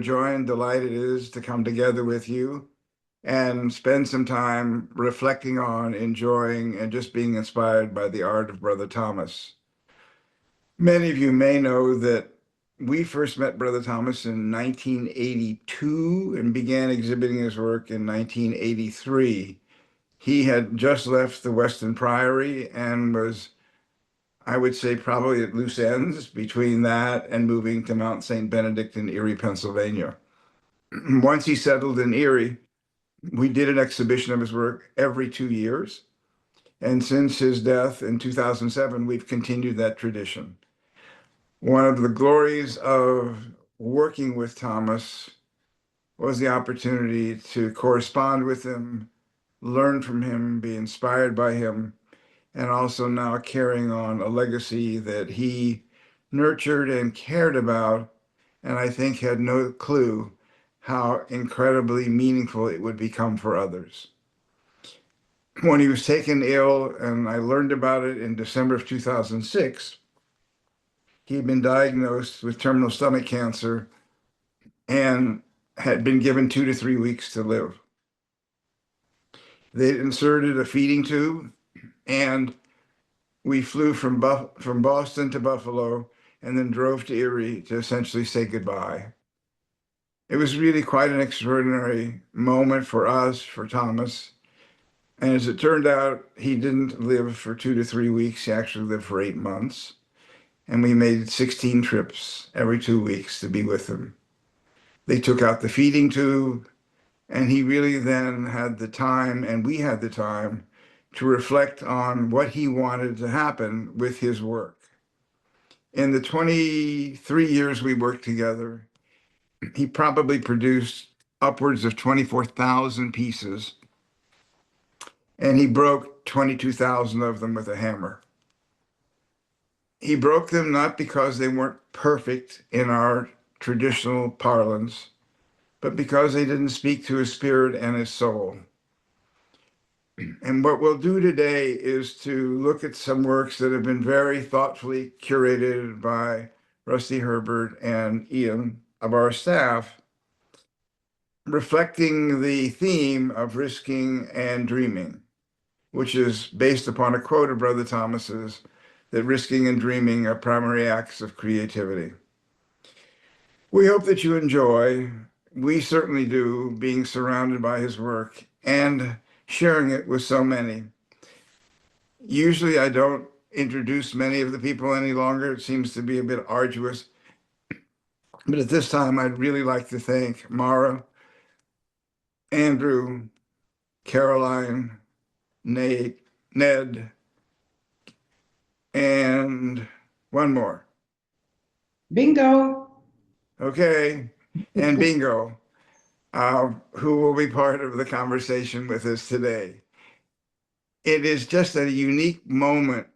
joy and delight it is to come together with you and spend some time reflecting on, enjoying, and just being inspired by the art of Brother Thomas. Many of you may know that we first met Brother Thomas in 1982 and began exhibiting his work in 1983. He had just left the Western Priory and was, I would say, probably at loose ends between that and moving to Mount St. Benedict in Erie, Pennsylvania. Once he settled in Erie, we did an exhibition of his work every 2 years. And since his death in 2007, we've continued that tradition. One of the glories of working with Thomas was the opportunity to correspond with him, learn from him, be inspired by him, and also now carrying on a legacy that he nurtured and cared about, and I think had no clue how incredibly meaningful it would become for others. When he was taken ill, and I learned about it in December of 2006, he had been diagnosed with terminal stomach cancer and had been given 2 to 3 weeks to live. They inserted a feeding tube, and we flew from Boston to Buffalo and then drove to Erie to essentially say goodbye. It was really quite an extraordinary moment for us, for Thomas. And as it turned out, he didn't live for 2 to 3 weeks. He actually lived for 8 months. And we made 16 trips every 2 weeks to be with him. They took out the feeding tube, and he really then had the time, and we had the time, to reflect on what he wanted to happen with his work. In the 23 years we worked together, he probably produced upwards of 24,000 pieces, and he broke 22,000 of them with a hammer. He broke them not because they weren't perfect in our traditional parlance, but because they didn't speak to his spirit and his soul. And what we'll do today is to look at some works that have been very thoughtfully curated by Rusty Herbert and Ian of our staff, reflecting the theme of risking and dreaming, which is based upon a quote of Brother Thomas's, that risking and dreaming are primary acts of creativity. We hope that you enjoy. We certainly do, being surrounded by his work and sharing it with so many. Usually I don't introduce many of the people any longer. It seems to be a bit arduous. But at this time, I'd really like to thank Mara, Andrew, Caroline, Nate, Ned, and one more. Bingo. Okay, and Bingo, who will be part of the conversation with us today. It is just a unique moment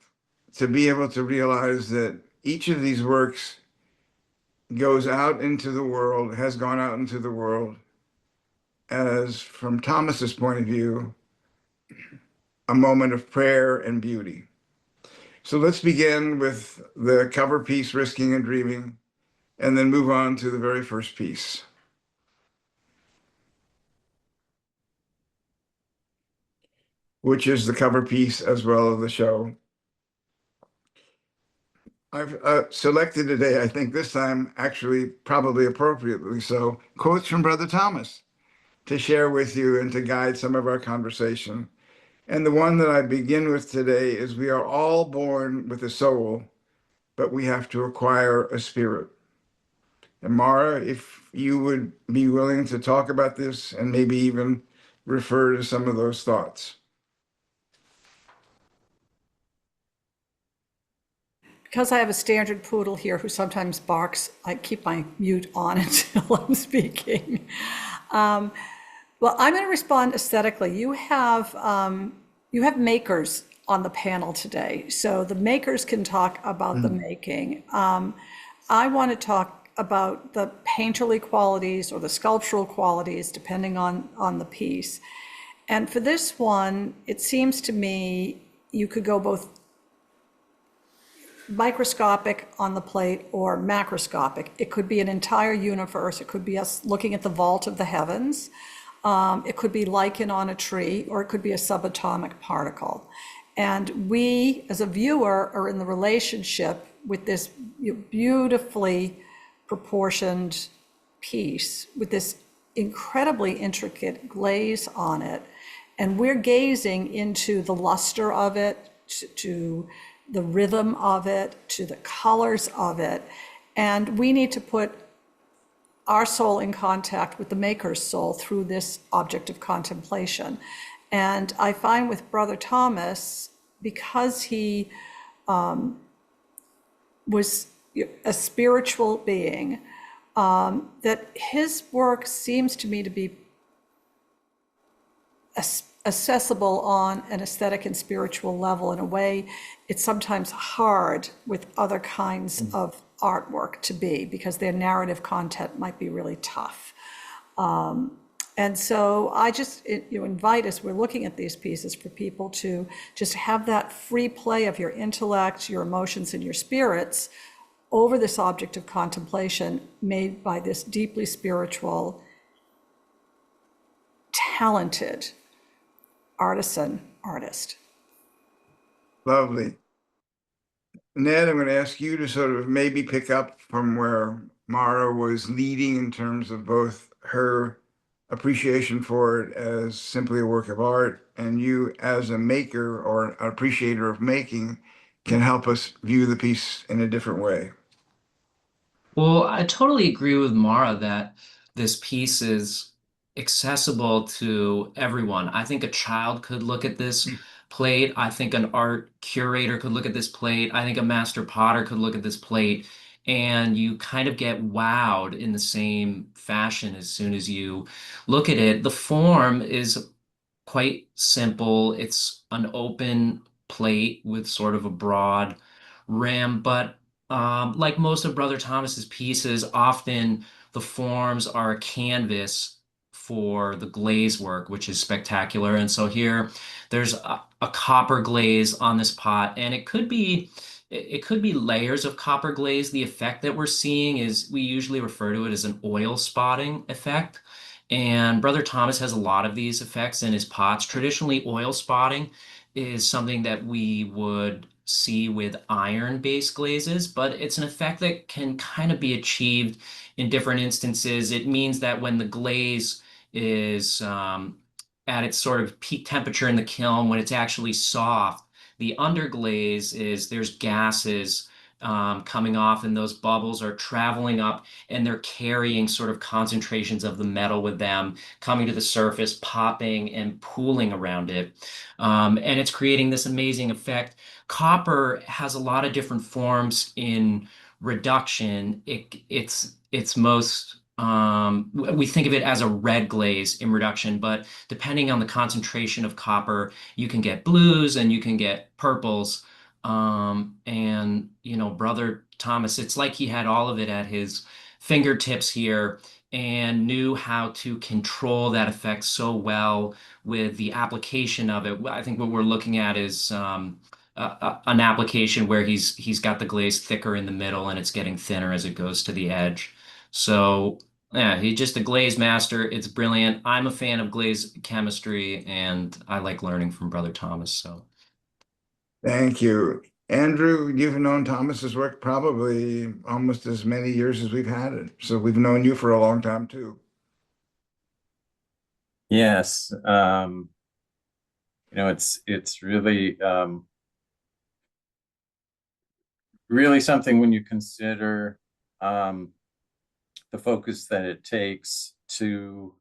to be able to realize that each of these works goes out into the world, has gone out into the world as, from Thomas's point of view, a moment of prayer and beauty. So let's begin with the cover piece, Risking and Dreaming, and then move on to the very first piece. Which is the cover piece as well of the show. I've selected today, I think this time actually probably appropriately so, quotes from Brother Thomas to share with you and to guide some of our conversation. And the one that I begin with today is, we are all born with a soul, but we have to acquire a spirit. And Mara, if you would be willing to talk about this and maybe even refer to some of those thoughts. Because I have a standard poodle here who sometimes barks, I keep my mute on until I'm speaking. Well, I'm going to respond aesthetically. You have makers on the panel today, so the makers can talk about the making. I want to talk about the painterly qualities or the sculptural qualities, depending on the piece. And for this one, it seems to me you could go both microscopic on the plate or macroscopic. It could be an entire universe. It could be us looking at the vault of the heavens. It could be lichen on a tree, or it could be a subatomic particle. And we, as a viewer, are in the relationship with this beautifully proportioned piece with this incredibly intricate glaze on it. And we're gazing into the luster of it, to the rhythm of it, to the colors of it. And we need to put our soul in contact with the maker's soul through this object of contemplation. And I find with Brother Thomas, because he was a spiritual being, that his work seems to me to be accessible on an aesthetic and spiritual level. In a way, it's sometimes hard with other kinds of artwork to be, because their narrative content might be really tough. And so I just invite us, we're looking at these pieces for people to just have that free play of your intellect, your emotions, and your spirits over this object of contemplation made by this deeply spiritual, talented artist. Lovely. Ned, I'm going to ask you to sort of maybe pick up from where Mara was leading in terms of both her appreciation for it as simply a work of art, and you as a maker or an appreciator of making can help us view the piece in a different way. Well, I totally agree with Mara that this piece is accessible to everyone. I think a child could look at this plate. I think an art curator could look at this plate. I think a master potter could look at this plate, and you kind of get wowed in the same fashion as soon as you look at it. The form is quite simple. It's an open plate with sort of a broad rim, but like most of Brother Thomas's pieces, often the forms are a canvas for the glaze work, which is spectacular. And so here, there's a copper glaze on this pot, and it could be layers of copper glaze. The effect that we're seeing is, we usually refer to it as an oil spotting effect. And Brother Thomas has a lot of these effects in his pots. Traditionally, oil spotting is something that we would see with iron-based glazes, but it's an effect that can kind of be achieved in different instances. It means that when the glaze is at its sort of peak temperature in the kiln, when it's actually soft, the underglaze is, there's gases coming off, and those bubbles are traveling up, and they're carrying sort of concentrations of the metal with them, coming to the surface, popping and pooling around it. And it's creating this amazing effect. Copper has a lot of different forms in reduction. It's most we think of it as a red glaze in reduction, but depending on the concentration of copper, you can get blues and you can get purples. And Brother Thomas, it's like he had all of it at his fingertips here and knew how to control that effect so well with the application of it. I think what we're looking at is an application where he's got the glaze thicker in the middle and it's getting thinner as it goes to the edge. So yeah, he's just a glaze master. It's brilliant. I'm a fan of glaze chemistry, and I like learning from Brother Thomas. So. Thank you. Andrew, you've known Thomas's work probably almost as many years as we've had it. So we've known you for a long time too. Yes. It's really really something when you consider the focus that it takes to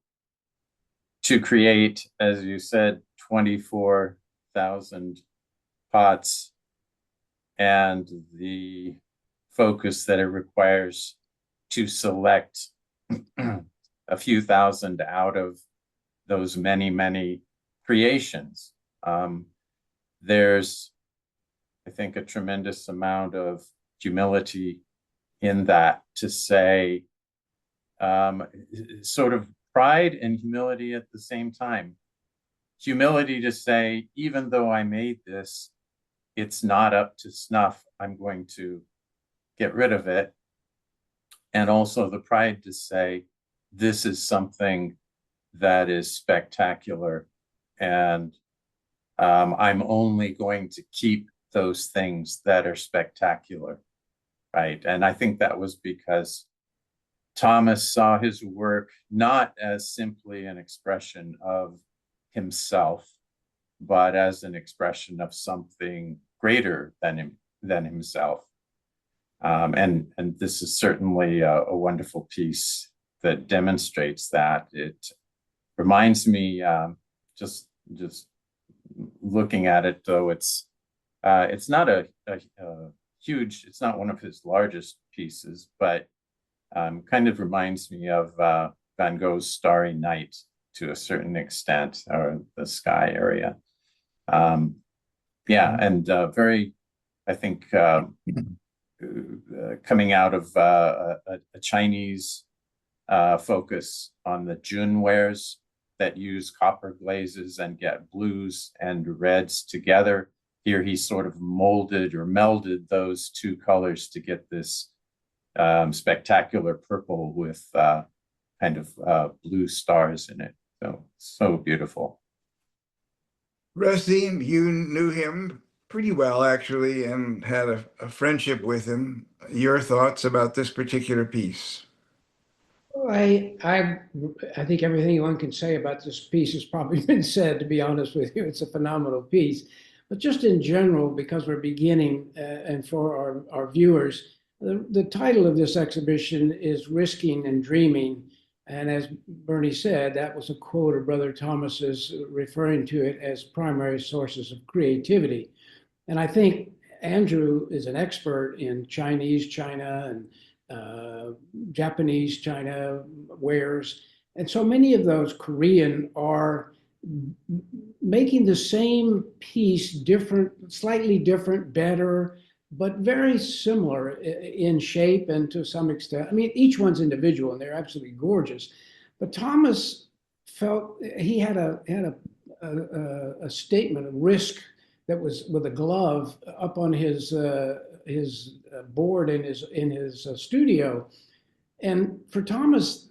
create, as you said, 24,000 pots, and the focus that it requires to select a few thousand out of those many, many creations. There's, I think, a tremendous amount of humility in that, to say, sort of pride and humility at the same time. Humility to say, even though I made this, it's not up to snuff, I'm going to get rid of it. And also the pride to say, this is something that is spectacular. And I'm only going to keep those things that are spectacular, right? And I think that was because Thomas saw his work not as simply an expression of himself, but as an expression of something greater than himself. And this is certainly a wonderful piece that demonstrates that. It reminds me, just looking at it, though, it's not a huge, it's not one of his largest pieces, but kind of reminds me of Van Gogh's Starry Night to a certain extent, or the sky area. Yeah, and very, I think, coming out of a Chinese focus on the Junwares that use copper glazes and get blues and reds together. Here he sort of molded or melded those two colors to get this spectacular purple with kind of blue stars in it. So beautiful. Rusty, you knew him pretty well, actually, and had a friendship with him. Your thoughts about this particular piece? I think everything one can say about this piece has probably been said, to be honest with you. It's a phenomenal piece. But just in general, because we're beginning, and for our viewers, the title of this exhibition is Risking and Dreaming. And as Bernie said, that was a quote of Brother Thomas's referring to it as primary sources of creativity. And I think Andrew is an expert in Chinese China and Japanese China wares. And so many of those Korean are making the same piece different, slightly different, better, but very similar in shape and to some extent. I mean, each one's individual and they're absolutely gorgeous. But Thomas felt he had a statement of risk that was with a glove up on his board in his studio. And for Thomas,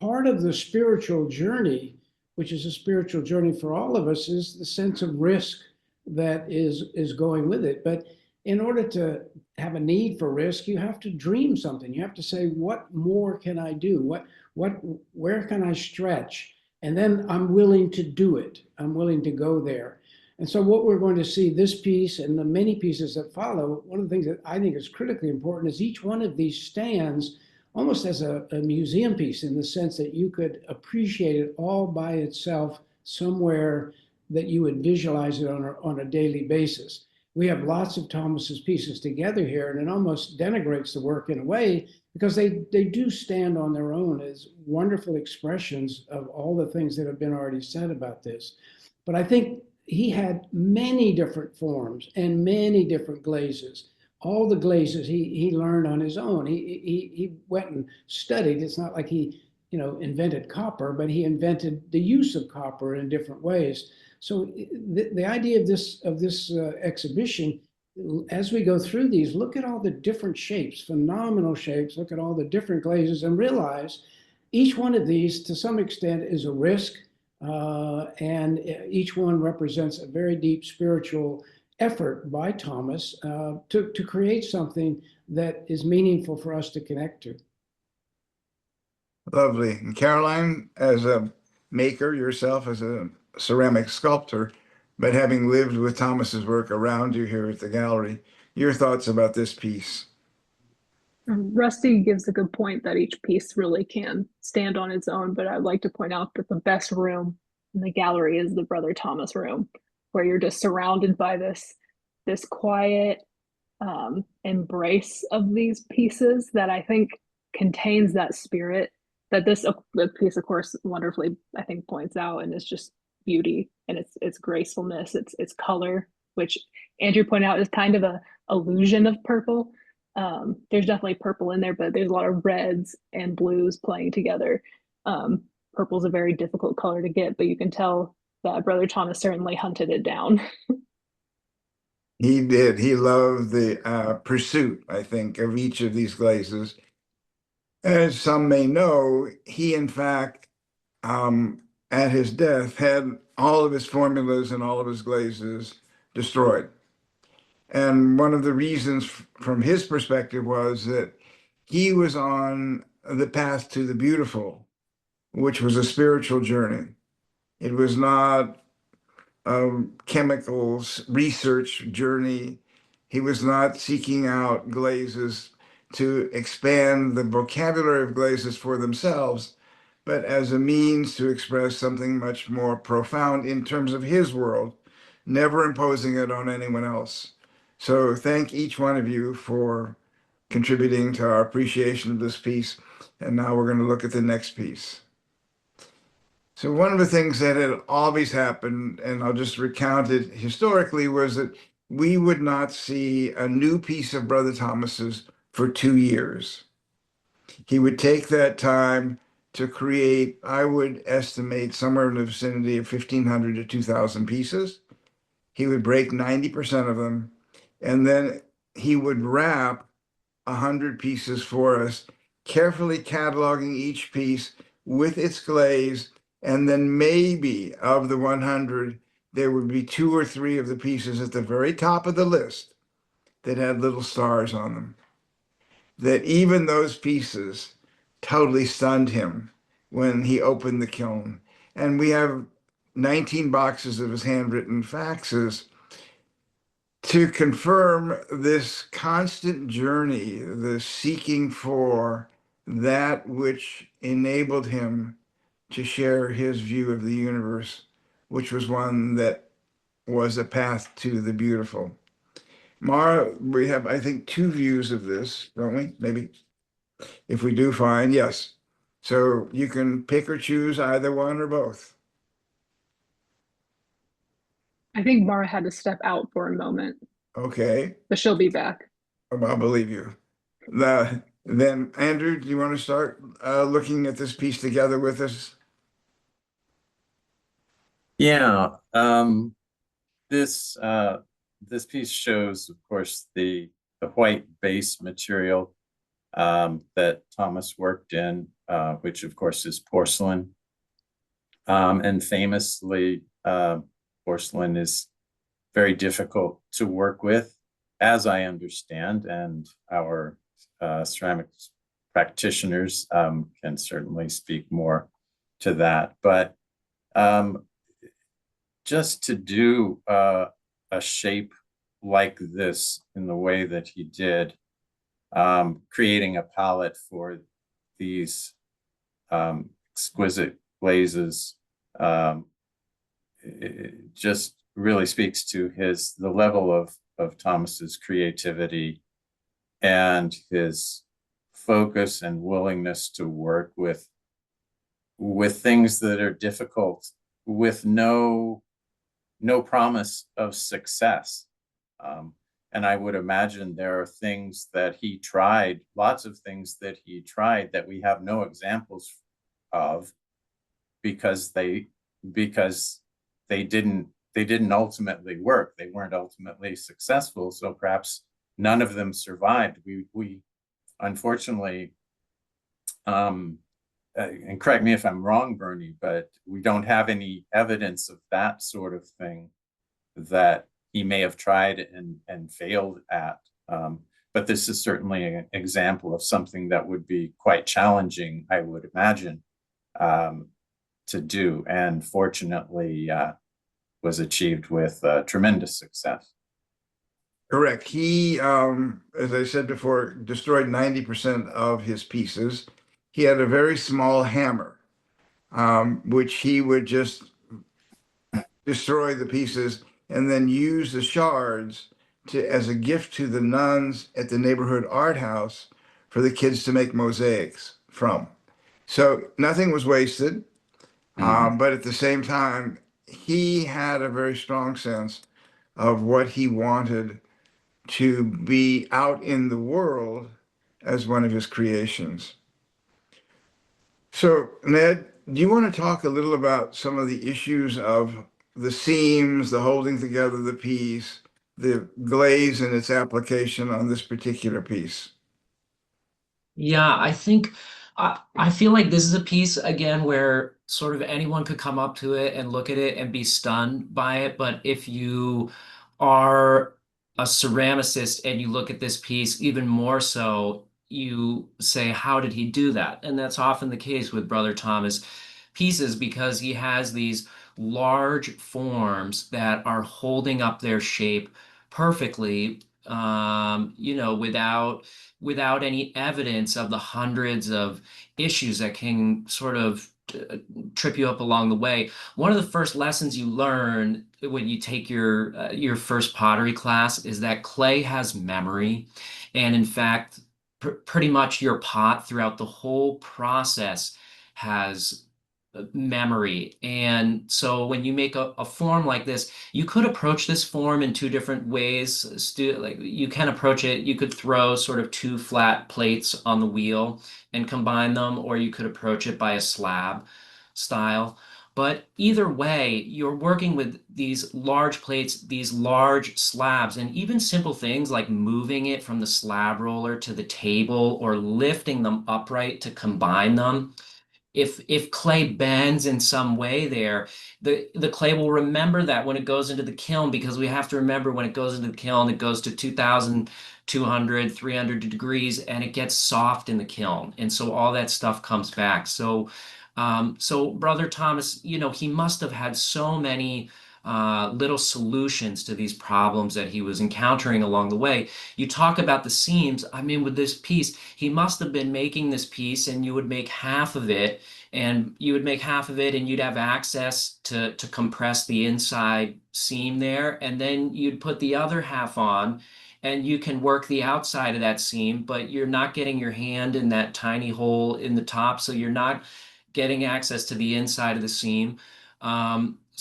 part of the spiritual journey, which is a spiritual journey for all of us, is the sense of risk that is going with it. But in order to have a need for risk, you have to dream something. You have to say, what more can I do? Where can I stretch? And then I'm willing to do it. I'm willing to go there. And so what we're going to see this piece and the many pieces that follow, one of the things that I think is critically important is each one of these stands almost as a museum piece, in the sense that you could appreciate it all by itself somewhere that you would visualize it on a daily basis. We have lots of Thomas's pieces together here, and it almost denigrates the work in a way, because they do stand on their own as wonderful expressions of all the things that have been already said about this. But I think he had many different forms and many different glazes. All the glazes he learned on his own. He went and studied. It's not like he invented copper, but he invented the use of copper in different ways. So the idea of this exhibition, as we go through these, look at all the different shapes, phenomenal shapes, look at all the different glazes, and realize each one of these to some extent is a risk, and each one represents a very deep spiritual effort by Thomas to create something that is meaningful for us to connect to. Lovely. And Caroline, as a maker yourself, as a ceramic sculptor, but having lived with Thomas's work around you here at the gallery, your thoughts about this piece? Rusty gives a good point that each piece really can stand on its own, but I'd like to point out that the best room in the gallery is the Brother Thomas room, where you're just surrounded by this quiet embrace of these pieces that I think contains that spirit that the piece, of course, wonderfully, I think, points out, and it's just beauty and its gracefulness, its color, which Andrew pointed out is kind of a illusion of purple. There's definitely purple in there, but there's a lot of reds and blues playing together. Purple's a very difficult color to get, but you can tell that Brother Thomas certainly hunted it down. He did. He loved the pursuit, I think, of each of these glazes. As some may know, he in fact, at his death, had all of his formulas and all of his glazes destroyed. And one of the reasons from his perspective was that he was on the path to the beautiful, which was a spiritual journey. It was not chemicals research journey. He was not seeking out glazes to expand the vocabulary of glazes for themselves, but as a means to express something much more profound in terms of his world, never imposing it on anyone else. So thank each one of you for contributing to our appreciation of this piece. And now we're going to look at the next piece. So one of the things that had always happened, and I'll just recount it historically, was that we would not see a new piece of Brother Thomas's for 2 years. He would take that time to create, I would estimate, somewhere in the vicinity of 1,500 to 2,000 pieces. He would break 90% of them, and then he would wrap 100 pieces for us, carefully cataloging each piece with its glaze. And then maybe of the 100, there would be 2 or 3 of the pieces at the very top of the list that had little stars on them. That even those pieces totally stunned him when he opened the kiln. And we have 19 boxes of his handwritten faxes to confirm this constant journey, the seeking for that which enabled him to share his view of the universe, which was one that was a path to the beautiful. Mara, we have, I think, 2 views of this, don't we? Maybe if we do find, yes. So you can pick or choose either one or both. I think Mara had to step out for a moment, Okay, but she'll be back. I'll believe you. Then, Andrew, do you want to start looking at this piece together with us? Yeah, this this piece shows, of course, the white base material that Thomas worked in, which of course is porcelain. And famously, porcelain is very difficult to work with, as I understand, and our ceramics practitioners can certainly speak more to that. But just to do a shape like this in the way that he did, creating a palette for these exquisite glazes, it just really speaks to the level of Thomas's creativity and his focus and willingness to work with things that are difficult, with no promise of success. And I would imagine there are things that he tried, lots of things that he tried that we have no examples of, because they didn't ultimately work. They weren't ultimately successful. So perhaps none of them survived. We unfortunately, and correct me if I'm wrong, Bernie, but we don't have any evidence of that sort of thing that he may have tried and failed at. But this is certainly an example of something that would be quite challenging, I would imagine, to do, and fortunately was achieved with tremendous success. Correct. He, as I said before, destroyed 90% of his pieces. He had a very small hammer, which he would just destroy the pieces and then use the shards as a gift to the nuns at the neighborhood art house for the kids to make mosaics from. So nothing was wasted, but at the same time, he had a very strong sense of what he wanted to be out in the world as one of his creations. So, Ned, do you want to talk a little about some of the issues of the seams, the holding together the piece, the glaze and its application on this particular piece? Yeah, I think I feel like this is a piece again where sort of anyone could come up to it and look at it and be stunned by it. But if you are a ceramicist and you look at this piece, even more so, you say, how did he do that? And that's often the case with Brother Thomas pieces because he has these large forms that are holding up their shape perfectly, without any evidence of the hundreds of issues that can sort of trip you up along the way. One of the first lessons you learn when you take your first pottery class is that clay has memory, and in fact, pretty much your pot throughout the whole process has memory. And so when you make a form like this, you could approach this form in two different ways. Like you can approach it, you could throw sort of two flat plates on the wheel and combine them, or you could approach it by a slab style. But either way, you're working with these large plates, these large slabs, and even simple things like moving it from the slab roller to the table or lifting them upright to combine them. If clay bends in some way there, the clay will remember that when it goes into the kiln, because we have to remember when it goes into the kiln, it goes to 2,200, 300 degrees, and it gets soft in the kiln. And so all that stuff comes back. So Brother Thomas, he must have had so many little solutions to these problems that he was encountering along the way. You talk about the seams. I mean, with this piece, he must have been making this piece, and you would make half of it, and you'd have access to compress the inside seam there, and then you'd put the other half on, and you can work the outside of that seam, but you're not getting your hand in that tiny hole in the top, so you're not getting access to the inside of the seam.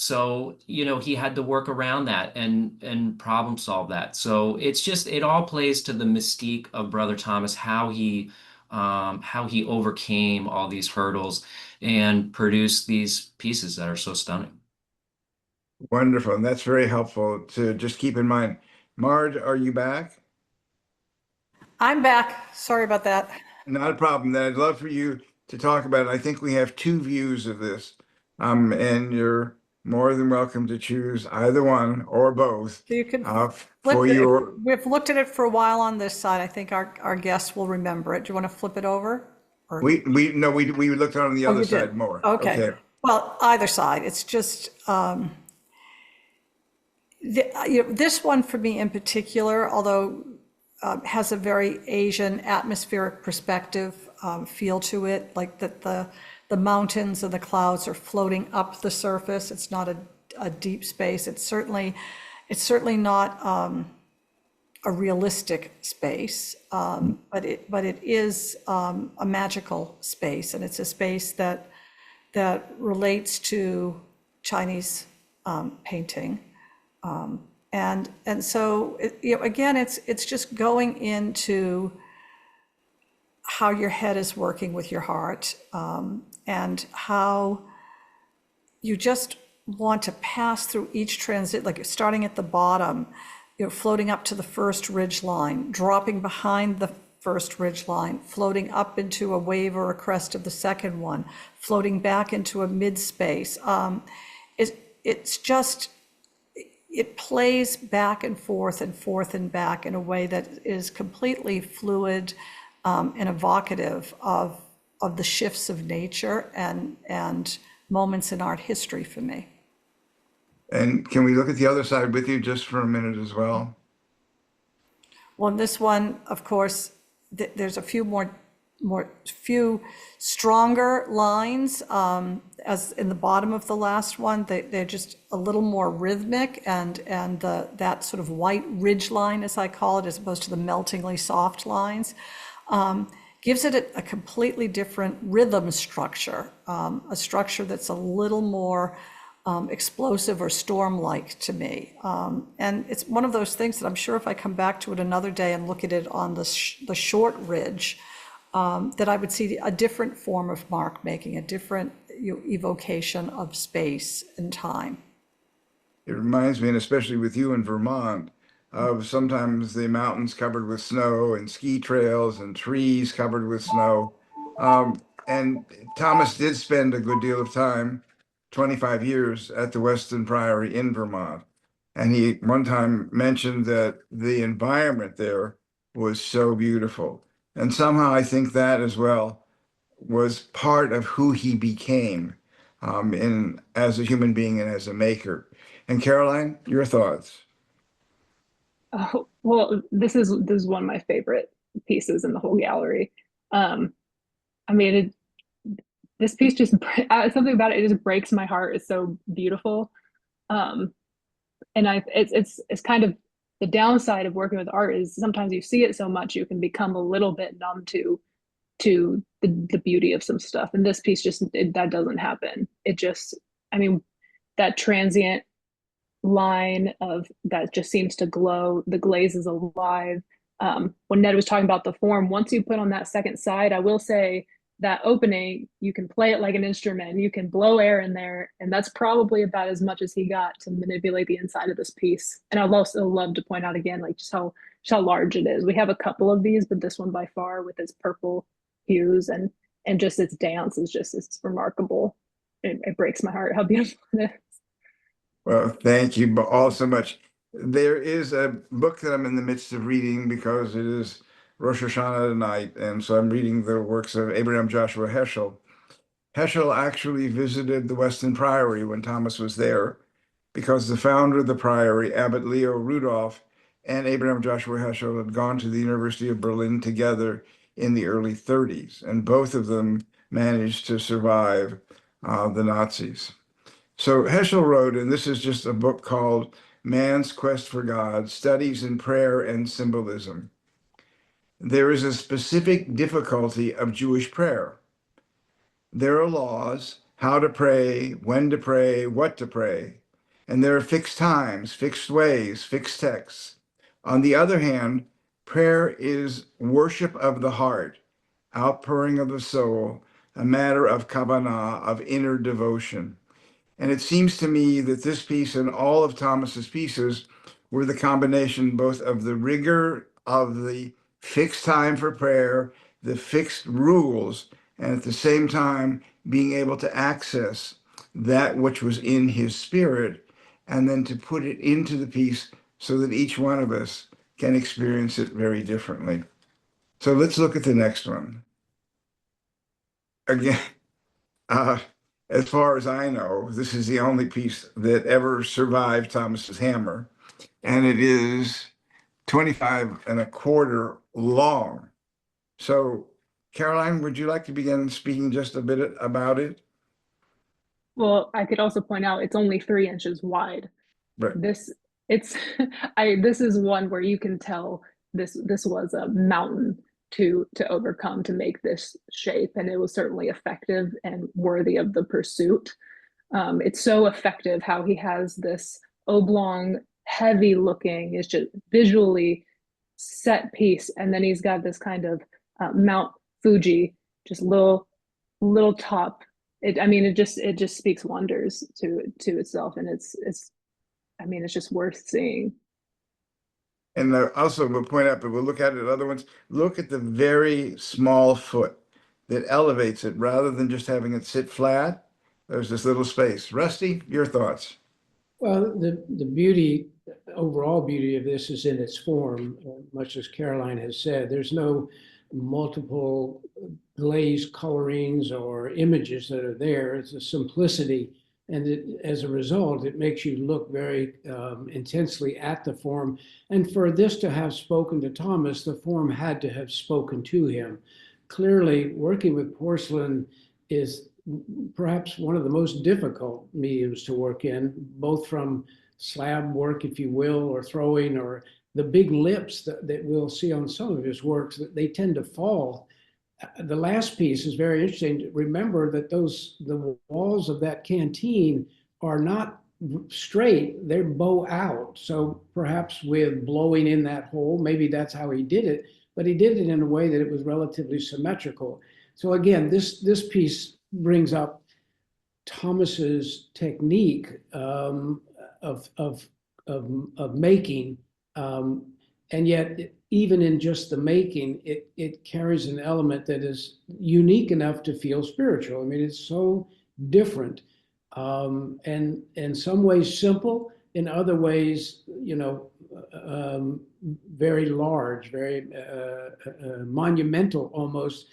So he had to work around that and problem solve that. So it all plays to the mystique of Brother Thomas, how he overcame all these hurdles and produced these pieces that are so stunning. Wonderful. And that's very helpful to just keep in mind. Marge, are you back? I'm back. Sorry about that. Not a problem. Then I'd love for you to talk about it. I think we have two views of this. And you're more than welcome to choose either one or both. So you can For flip it. your, We've looked at it for a while on this side. I think our guests will remember it. Do you want to flip it over? Or we no, we looked on the oh, other you side did. more. Okay. Well, either side. It's just this one for me in particular, although has a very Asian atmospheric perspective feel to it, like that the mountains and the clouds are floating up the surface. It's not a deep space. It's certainly not a realistic space, but it is a magical space, and it's a space that relates to Chinese painting. And so again, it's just going into how your head is working with your heart, and how you just want to pass through each transit, like starting at the bottom, floating up to the first ridge line, dropping behind the first ridge line, floating up into a wave or a crest of the second one, floating back into a mid space. It plays back and forth and back in a way that is completely fluid and evocative of the shifts of nature and moments in art history for me. And can we look at the other side with you just for a minute as well? Well, in this one, of course, there's a few stronger lines, as in the bottom of the last one. They're just a little more rhythmic, and that sort of white ridge line, as I call it, as opposed to the meltingly soft lines, gives it a completely different rhythm structure, a structure that's a little more explosive or storm-like to me. And it's one of those things that I'm sure if I come back to it another day and look at it on the short ridge, that I would see a different form of mark making, a different evocation of space and time. It reminds me, and especially with you in Vermont, of sometimes the mountains covered with snow and ski trails and trees covered with snow. And Thomas did spend a good deal of time, 25 years, at the Weston Priory in Vermont. And he one time mentioned that the environment there was so beautiful. And somehow I think that as well was part of who he became in as a human being and as a maker. And Caroline, your thoughts? Oh, well, this is one of my favorite pieces in the whole gallery. I mean, this piece just something about it just breaks my heart. It's so beautiful, and it's kind of the downside of working with art is sometimes you see it so much you can become a little bit numb to the beauty of some stuff. And this piece that doesn't happen. It just, I mean, that transient line of that just seems to glow. The glaze is alive. When Ned was talking about the form, once you put on that second side, I will say that opening, you can play it like an instrument. You can blow air in there, and that's probably about as much as he got to manipulate the inside of this piece. And I'd also love to point out again, like just how large it is. We have a couple of these, but this one by far with its purple hues and just its dance is just it's remarkable. It breaks my heart how beautiful it is. Well, thank you all so much. There is a book that I'm in the midst of reading because it is Rosh Hashanah tonight, and so I'm reading the works of Abraham Joshua Heschel. Heschel actually visited the Weston Priory when Thomas was there because the founder of the priory, Abbot Leo Rudolph, and Abraham Joshua Heschel had gone to the University of Berlin together in the early 30s, and both of them managed to survive the Nazis. So Heschel wrote, and this is just a book called Man's Quest for God, Studies in Prayer and Symbolism. There is a specific difficulty of Jewish prayer. There are laws, how to pray, when to pray, what to pray, and there are fixed times, fixed ways, fixed texts. On the other hand, prayer is worship of the heart, outpouring of the soul, a matter of kavanah, of inner devotion. And it seems to me that this piece and all of Thomas's pieces were the combination both of the rigor of the fixed time for prayer, the fixed rules, and at the same time being able to access that which was in his spirit and then to put it into the piece so that each one of us can experience it very differently. So let's look at the next one. Again, as far as I know, this is the only piece that ever survived Thomas's hammer, and it is 25 and a quarter long. So, Caroline, would you like to begin speaking just a bit about it? Well, I could also point out it's only 3 inches wide. Right. This this is one where you can tell this was a mountain to overcome to make this shape, and it was certainly effective and worthy of the pursuit. It's so effective how he has this oblong, heavy looking, it's just visually set piece, and then he's got this kind of Mount Fuji, just little top. I mean, it just speaks wonders to itself, and it's I mean, it's just worth seeing. And also, we'll point out, but we'll look at it other ones. Look at the very small foot that elevates it rather than just having it sit flat. There's this little space. Rusty, your thoughts? Well, the beauty, overall beauty of this is in its form, much as Caroline has said. There's no multiple glazed colorings or images that are there. It's a simplicity. And as a result, it makes you look very intensely at the form. And for this to have spoken to Thomas, the form had to have spoken to him. Clearly, working with porcelain is perhaps one of the most difficult mediums to work in, both from slab work, if you will, or throwing, or the big lips that we'll see on some of his works, that they tend to fall. The last piece is very interesting. Remember that the walls of that canteen are not straight, they're bow out. So perhaps with blowing in that hole, maybe that's how he did it, but he did it in a way that it was relatively symmetrical. So again, this piece brings up Thomas's technique of making And yet, even in just the making, it carries an element that is unique enough to feel spiritual. I mean, it's so different, and in some ways simple, in other ways, very large, very monumental almost,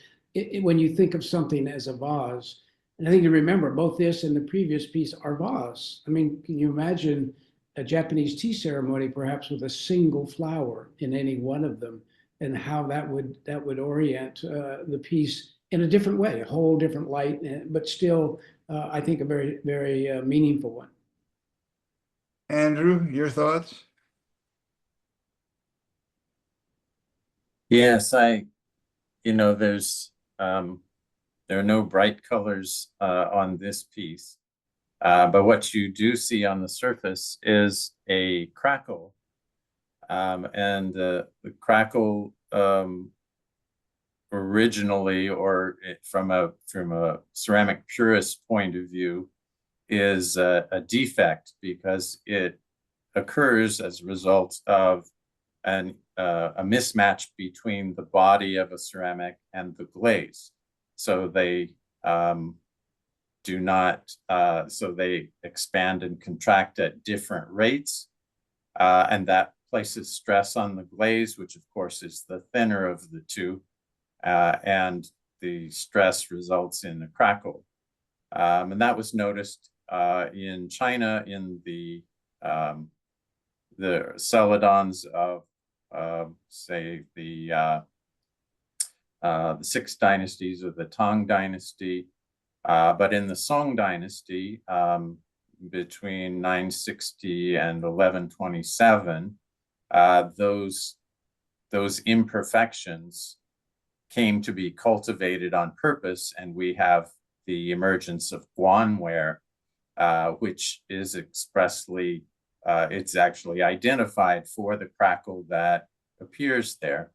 when you think of something as a vase. And I think you remember both this and the previous piece are vase. I mean, can you imagine a Japanese tea ceremony, perhaps with a single flower in any one of them, and how that would orient the piece in a different way, a whole different light, but still, I think a very, very meaningful one. Andrew, your thoughts? Yes, there's there are no bright colors on this piece. But what you do see on the surface is a crackle. And the crackle originally, or from a ceramic purist point of view, is a defect because it occurs as a result of a mismatch between the body of a ceramic and the glaze. So they do not, so they expand and contract at different rates. And that places stress on the glaze, which of course is the thinner of the two. And the stress results in a crackle. And that was noticed in China in the celadons of, say, the 6 dynasties of the Tang dynasty. But in the Song dynasty, between 960 and 1127, those imperfections came to be cultivated on purpose, and we have the emergence of guanware, which is expressly, it's actually identified for the crackle that appears there.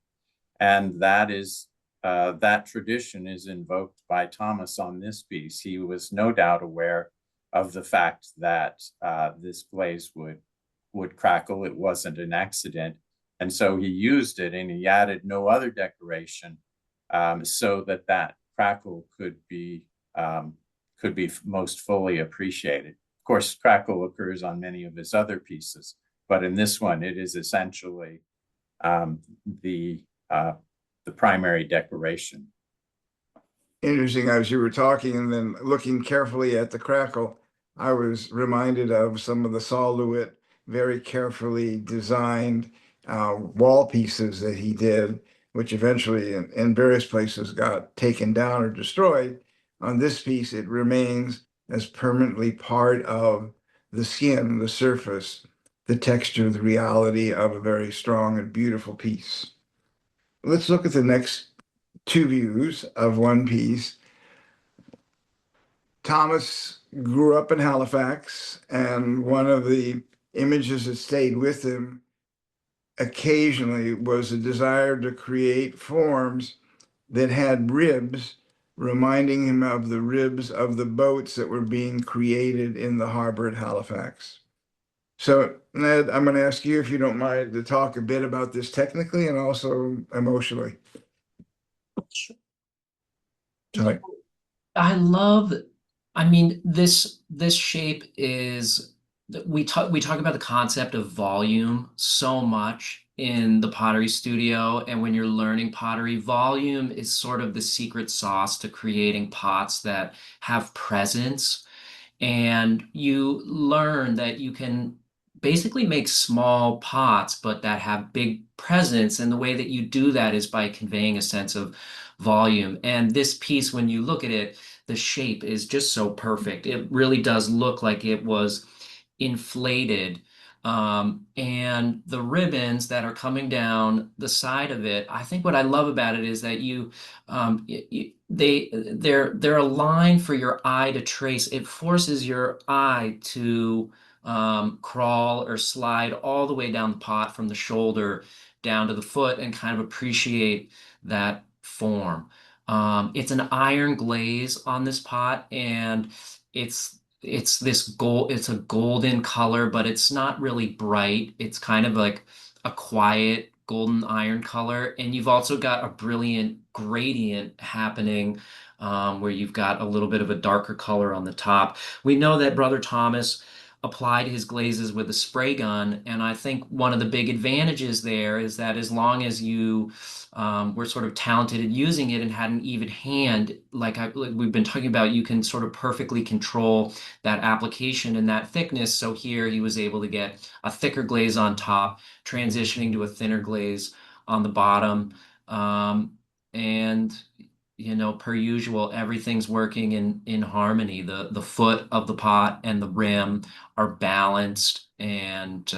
And that is, that tradition is invoked by Thomas on this piece. He was no doubt aware of the fact that this glaze would crackle. It wasn't an accident. And so he used it, and he added no other decoration so that crackle could be most fully appreciated. Of course, crackle occurs on many of his other pieces, but in this one, it is essentially the primary decoration. Interesting. As you were talking and then looking carefully at the crackle, I was reminded of some of the Saul Lewitt very carefully designed wall pieces that he did, which eventually in various places got taken down or destroyed. On this piece, it remains as permanently part of the skin, the surface, the texture, the reality of a very strong and beautiful piece. Let's look at the next 2 views of one piece. Thomas grew up in Halifax, and one of the images that stayed with him occasionally was a desire to create forms that had ribs, reminding him of the ribs of the boats that were being created in the harbor at Halifax. So, Ned, I'm going to ask you, if you don't mind, to talk a bit about this technically and also emotionally. Sorry. I love, I mean, this shape is, we talk about the concept of volume so much in the pottery studio, and when you're learning pottery, volume is sort of the secret sauce to creating pots that have presence. And you learn that you can basically make small pots, but that have big presence. And the way that you do that is by conveying a sense of volume. And this piece, when you look at it, the shape is just so perfect. It really does look like it was inflated. And the ribbons that are coming down the side of it, I think what I love about it is that they're a line for your eye to trace. It forces your eye to crawl or slide all the way down the pot from the shoulder down to the foot and kind of appreciate that form. It's an iron glaze on this pot, and it's this gold, it's a golden color, but it's not really bright. It's kind of like a quiet golden iron color, and you've also got a brilliant gradient happening, where you've got a little bit of a darker color on the top. We know that Brother Thomas applied his glazes with a spray gun, and I think one of the big advantages there is that as long as you were sort of talented at using it and had an even hand, like we've been talking about, you can sort of perfectly control that application and that thickness. So here he was able to get a thicker glaze on top, transitioning to a thinner glaze on the bottom. And per usual, everything's working in harmony. The foot of the pot and the rim are balanced, and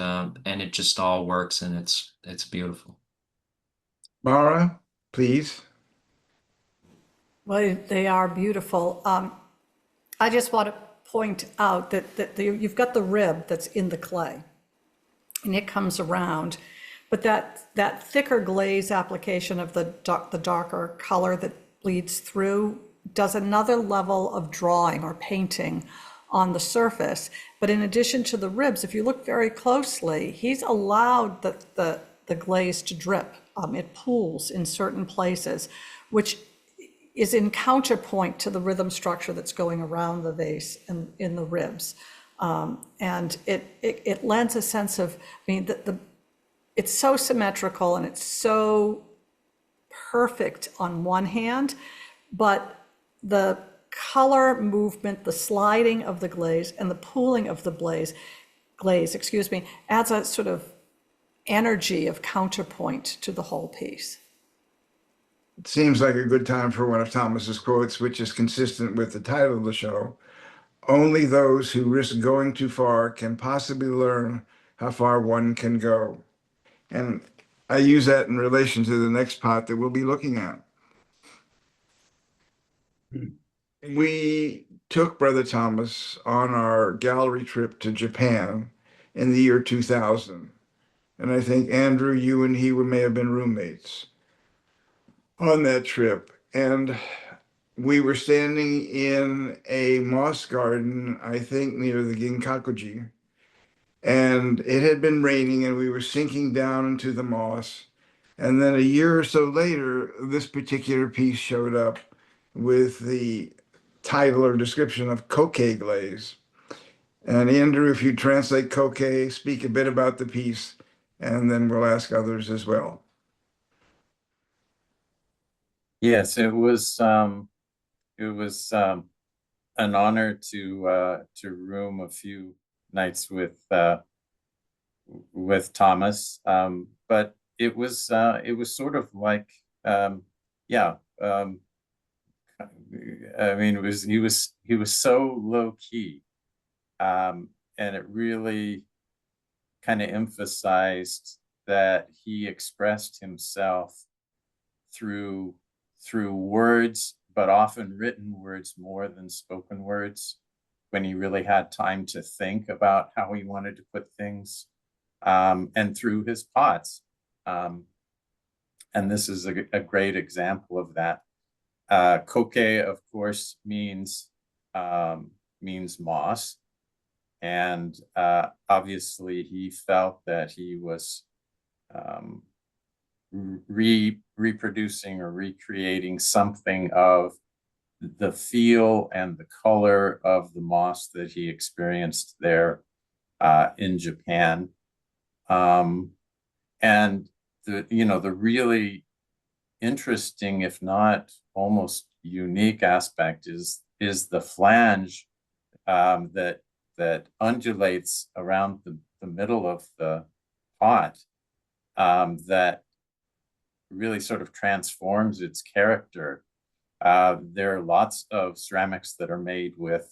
it just all works, and it's beautiful. Mara, please. Well, they are beautiful. I just want to point out that you've got the rib that's in the clay, and it comes around, but that thicker glaze application of the darker color that bleeds through does another level of drawing or painting on the surface. But in addition to the ribs, if you look very closely, he's allowed the glaze to drip. It pools in certain places, which is in counterpoint to the rhythm structure that's going around the vase and in the ribs. And it lends a sense of, it's so symmetrical and it's so perfect on one hand, but the color movement, the sliding of the glaze and the pooling of the glaze, adds a sort of energy of counterpoint to the whole piece. It seems like a good time for one of Thomas's quotes, which is consistent with the title of the show. Only those who risk going too far can possibly learn how far one can go. And I use that in relation to the next pot that we'll be looking at. We took Brother Thomas on our gallery trip to Japan in the year 2000. And I think, Andrew, you and he may have been roommates on that trip. And we were standing in a moss garden, I think near the Ginkakuji. And it had been raining and we were sinking down into the moss. And then a year or so later, this particular piece showed up with the title or description of Koke glaze. And Andrew, if you translate Koke, speak a bit about the piece, and then we'll ask others as well. Yes, it was an honor to room a few nights with Thomas, but it was sort of like he was so low key, and it really kind of emphasized that he expressed himself through words, but often written words more than spoken words, when he really had time to think about how he wanted to put things, and through his pots. And this is a great example of that. Koke, of course, means moss. And obviously he felt that he was reproducing or recreating something of the feel and the color of the moss that he experienced there in Japan. And the really interesting, if not almost unique aspect is the flange that undulates around the middle of the pot, that really sort of transforms its character. There are lots of ceramics that are made with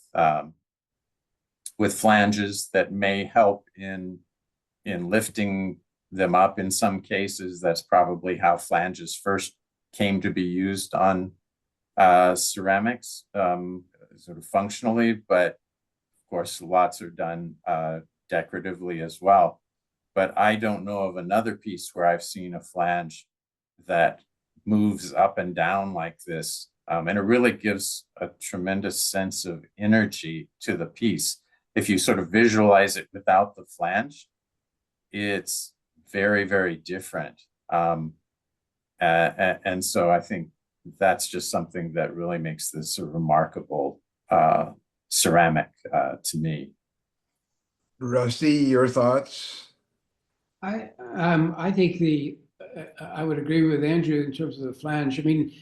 flanges that may help in lifting them up. In some cases, that's probably how flanges first came to be used on ceramics, sort of functionally, but of course lots are done decoratively as well. But I don't know of another piece where I've seen a flange that moves up and down like this. And it really gives a tremendous sense of energy to the piece. If you sort of visualize it without the flange, it's very, very different. And so I think that's just something that really makes this a remarkable ceramic to me. Rusty, your thoughts? I think I would agree with Andrew in terms of the flange. I mean,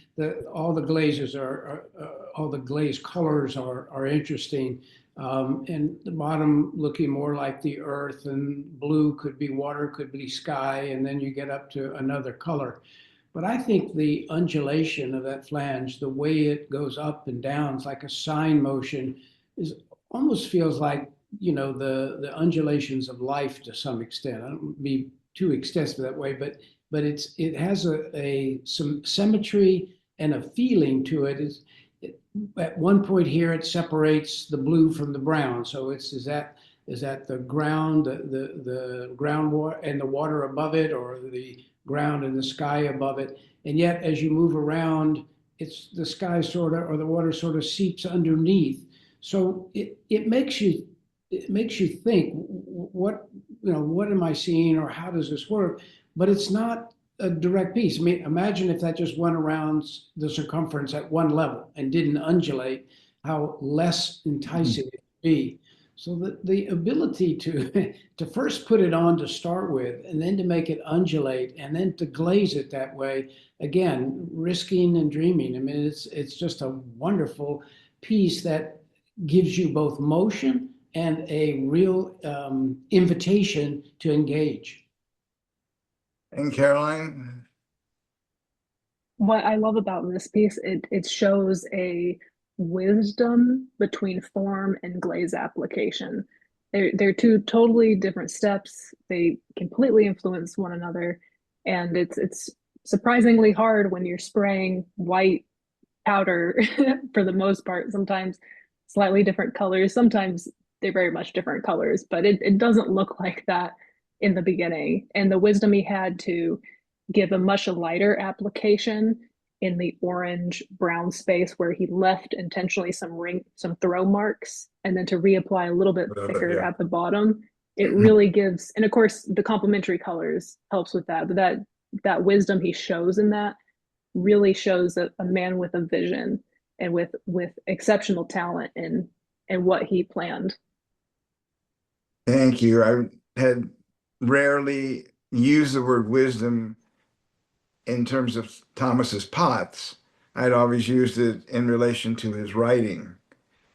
all the glazes all the glaze colors are interesting. And the bottom looking more like the earth, and blue could be water, could be sky, and then you get up to another color. But I think the undulation of that flange, the way it goes up and down, it's like a sine motion, is almost feels like, you know, the undulations of life to some extent. I don't be too extensive that way, but it has some symmetry and a feeling to it. At one point here it separates the blue from the brown. So is that the ground, the groundwater and the water above it, or the ground and the sky above it? And yet as you move around, it's the sky sort of, or the water sort of seeps underneath. So it makes you think, what am I seeing, or how does this work? But it's not a direct piece. I mean, imagine if that just went around the circumference at one level and didn't undulate, how less enticing it would be. So the ability to first put it on to start with, and then to make it undulate, and then to glaze it that way, again, risking and dreaming. I mean, it's just a wonderful piece that gives you both motion and a real invitation to engage. And Caroline? What I love about this piece, it shows a wisdom between form and glaze application. They're two totally different steps. They completely influence one another, and it's surprisingly hard when you're spraying white powder for the most part. Sometimes slightly different colors, sometimes they're very much different colors, but it doesn't look like that in the beginning. And the wisdom he had to give a much lighter application in the orange brown space where he left intentionally some throw marks, and then to reapply a little bit thicker at the bottom. It really gives, and of course the complementary colors helps with that, but that wisdom he shows in that really shows a man with a vision and with exceptional talent in what he planned. Thank you. I had rarely used the word wisdom in terms of Thomas's pots. I'd always used it in relation to his writing,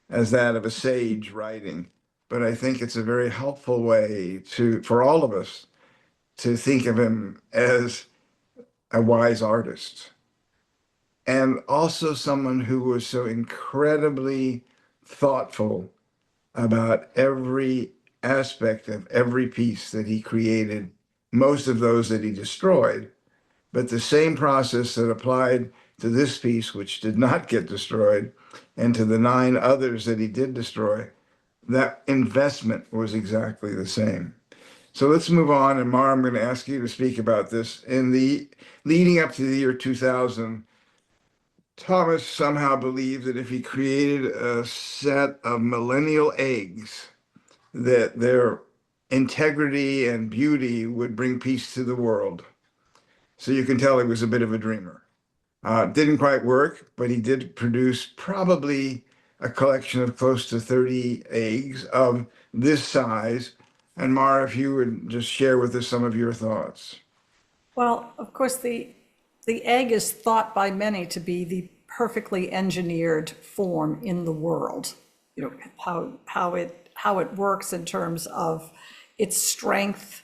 as that of a sage writing. But I think it's a very helpful way for all of us to think of him as a wise artist, and also someone who was so incredibly thoughtful about every aspect of every piece that he created, most of those that he destroyed. But the same process that applied to this piece, which did not get destroyed, and to the 9 others that he did destroy, that investment was exactly the same. So let's move on. And Mara, I'm going to ask you to speak about this. In the leading up to the year 2000, Thomas somehow believed that if he created a set of millennial eggs, that their integrity and beauty would bring peace to the world. So you can tell he was a bit of a dreamer. Didn't quite work, but he did produce probably a collection of close to 30 eggs of this size. And Mara, if you would just share with us some of your thoughts. Well, of course, the egg is thought by many to be the perfectly engineered form in the world. You know, how it works in terms of its strength,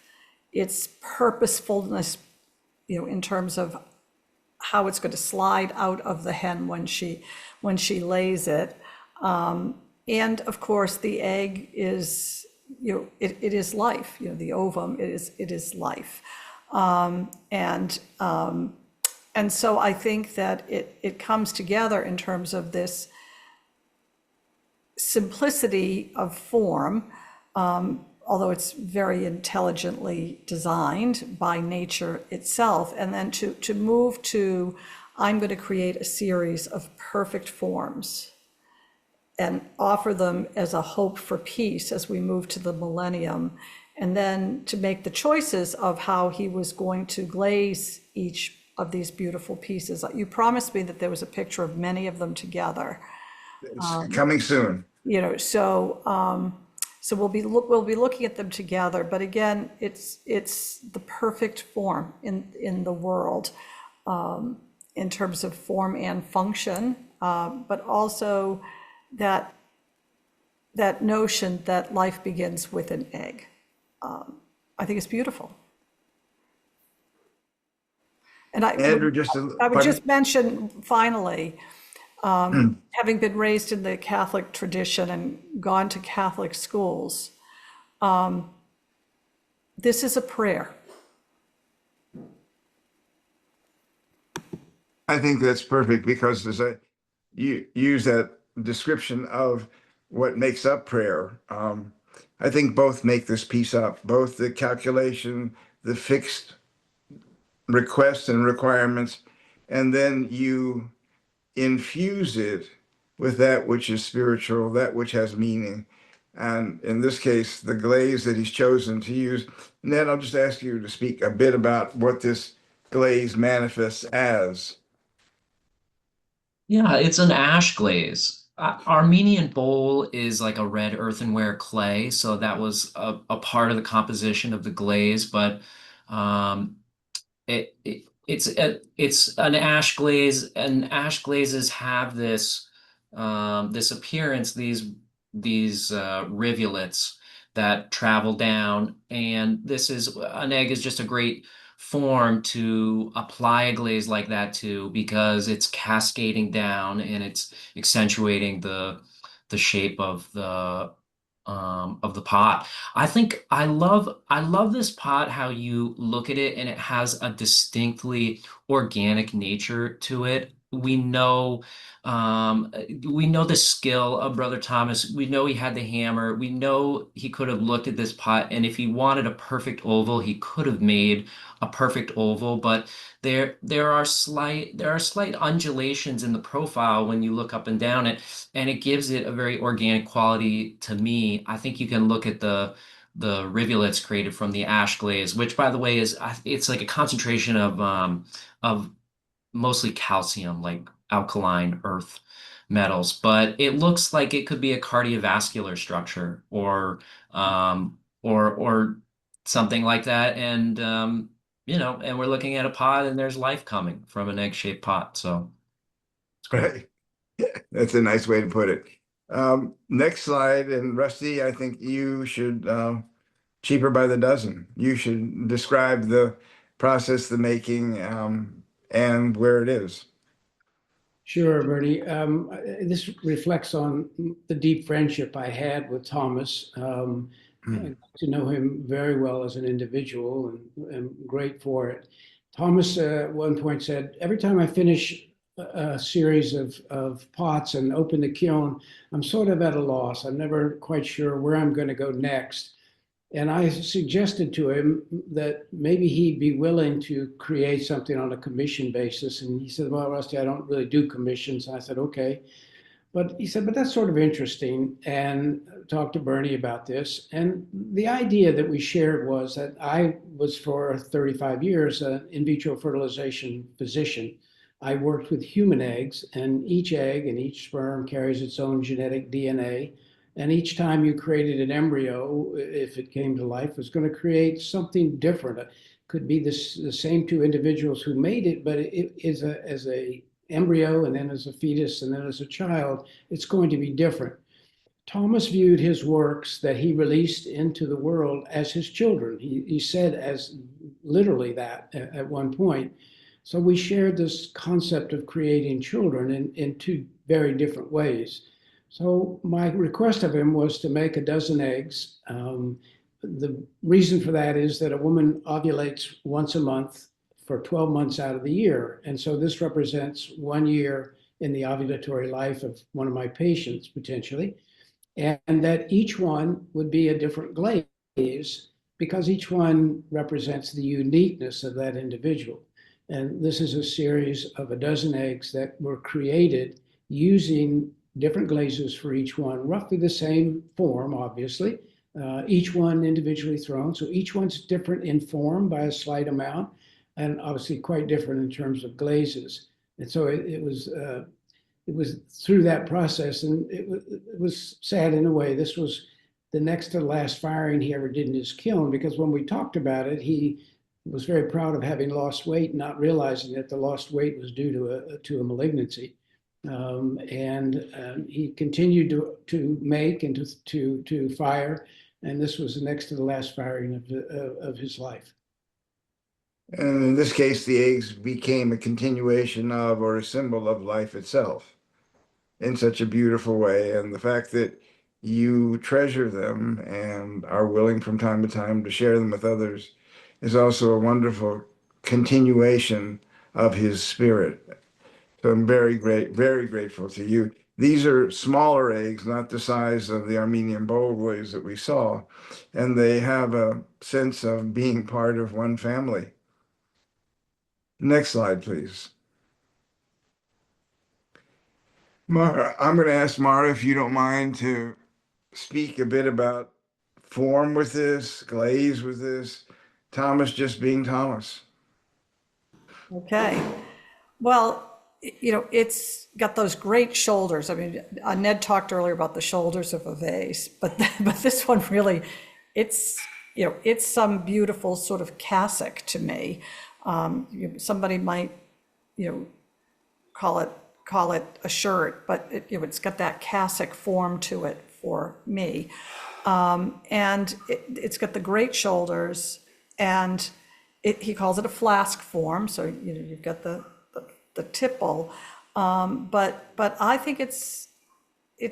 its purposefulness, you know, in terms of how it's going to slide out of the hen when she lays it. And of course, the egg is, you know, it is life. You know, the ovum, it is life. And so I think that it comes together in terms of this simplicity of form, although it's very intelligently designed by nature itself, and then to move to, I'm going to create a series of perfect forms and offer them as a hope for peace as we move to the millennium, and then to make the choices of how he was going to glaze each of these beautiful pieces. You promised me that there was a picture of many of them together. It's coming soon. You know, so we'll be looking at them together. But again, it's the perfect form in the world, in terms of form and function, but also that notion that life begins with an egg. I think it's beautiful. And Andrew, I would just mention finally, having been raised in the Catholic tradition and gone to Catholic schools, this is a prayer. I think that's perfect, because you use that description of what makes up prayer. I think both make this piece up, both the calculation, the fixed requests and requirements, and then you infuse it with that which is spiritual, that which has meaning. And in this case, the glaze that he's chosen to use. Ned, I'll just ask you to speak a bit about what this glaze manifests as. Yeah, it's an ash glaze. Armenian bowl is like a red earthenware clay, so that was a part of the composition of the glaze. But um, it's an ash glaze, and ash glazes have this appearance, these rivulets that travel down, and this is an egg is just a great form to apply a glaze like that to, because it's cascading down and it's accentuating the shape of the pot. I think I love this pot, how you look at it, and it has a distinctly organic nature to it. We know the skill of Brother Thomas. We know he had the hammer. We know he could have looked at this pot, and if he wanted a perfect oval, he could have made a perfect oval. But there are slight undulations in the profile when you look up and down it, and it gives it a very organic quality to me. I think you can look at the rivulets created from the ash glaze, which, by the way, it's like a concentration of mostly calcium, like alkaline earth metals, but it looks like it could be a cardiovascular structure, or something like that. And and we're looking at a pot, and there's life coming from an egg-shaped pot. So it's great. Right. That's a nice way to put it. Next slide, and Rusty, I think you should, cheaper by the dozen. You should describe the process, the making, and where it is. Sure, Bernie. This reflects on the deep friendship I had with Thomas. I got to know him very well as an individual, and I'm great for it. Thomas at one point said, every time I finish a series of pots and open the kiln, I'm sort of at a loss. I'm never quite sure where I'm going to go next. And I suggested to him that maybe he'd be willing to create something on a commission basis. And he said, well, Rusty, I don't really do commissions. And I said, okay. But he said, but that's sort of interesting, and talked to Bernie about this. And the idea that we shared was that I was for 35 years an in vitro fertilization physician. I worked with human eggs, and each egg and each sperm carries its own genetic DNA. And each time you created an embryo, if it came to life, was going to create something different. It could be the same two individuals who made it, but it is as a embryo, and then as a fetus, and then as a child, it's going to be different. Thomas viewed his works that he released into the world as his children. He said as literally that at one point. So we shared this concept of creating children in two very different ways. So my request of him was to make a dozen eggs. The reason for that is that a woman ovulates once a month for 12 months out of the year. And so this represents 1 year in the ovulatory life of one of my patients, potentially, and that each one would be a different glaze, because each one represents the uniqueness of that individual. And this is a series of a dozen eggs that were created using different glazes for each one, roughly the same form, obviously, each one individually thrown. So each one's different in form by a slight amount, and obviously quite different in terms of glazes. And so it was through that process, and it was sad in a way. This was the next to the last firing he ever did in his kiln, because when we talked about it, he was very proud of having lost weight, not realizing that the lost weight was due to a malignancy. He continued to make and to fire, and this was the next to the last firing of his life. And in this case, the eggs became a continuation of or a symbol of life itself in such a beautiful way. And the fact that you treasure them and are willing from time to time to share them with others is also a wonderful continuation of his spirit. So I'm very grateful to you. These are smaller eggs, not the size of the Armenian bowl glaze that we saw, and they have a sense of being part of one family. Next slide, please. Mara, I'm going to ask Mara if you don't mind to speak a bit about form with this, glaze with this, Thomas just being Thomas. Okay. Well, it's got those great shoulders. I mean, Ned talked earlier about the shoulders of a vase, but this one really, it's some beautiful sort of cassock to me. Somebody might, call it a shirt, but it's got that cassock form to it for me. And it's got the great shoulders, and he calls it a flask form. So, you've got the tipple, but I think it's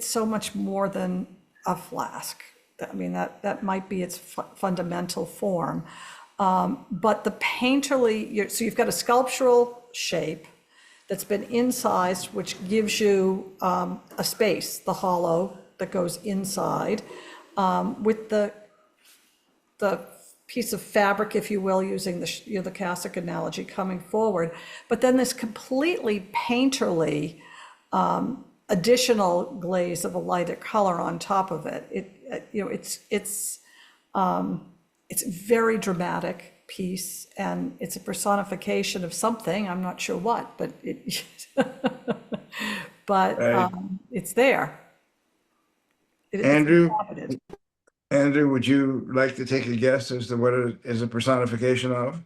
so much more than a flask. I mean, that might be its fundamental form. But the painterly, so you've got a sculptural shape that's been incised, which gives you a space, the hollow that goes inside, with the piece of fabric, if you will, using the cassock analogy coming forward. But then this completely painterly additional glaze of a lighter color on top of it. It's a very dramatic piece, and it's a personification of something. I'm not sure what, but it's there. Andrew? It's inhabited. Andrew, would you like to take a guess as to what it is a personification of?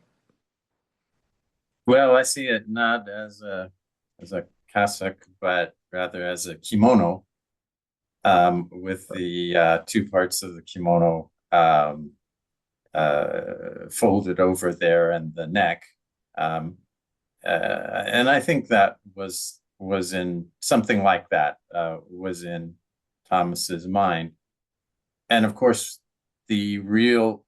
Well, I see it not as a cassock, but rather as a kimono, with the two parts of the kimono folded over there and the neck. And I think that was in something like that, was in Thomas's mind. And of course, the real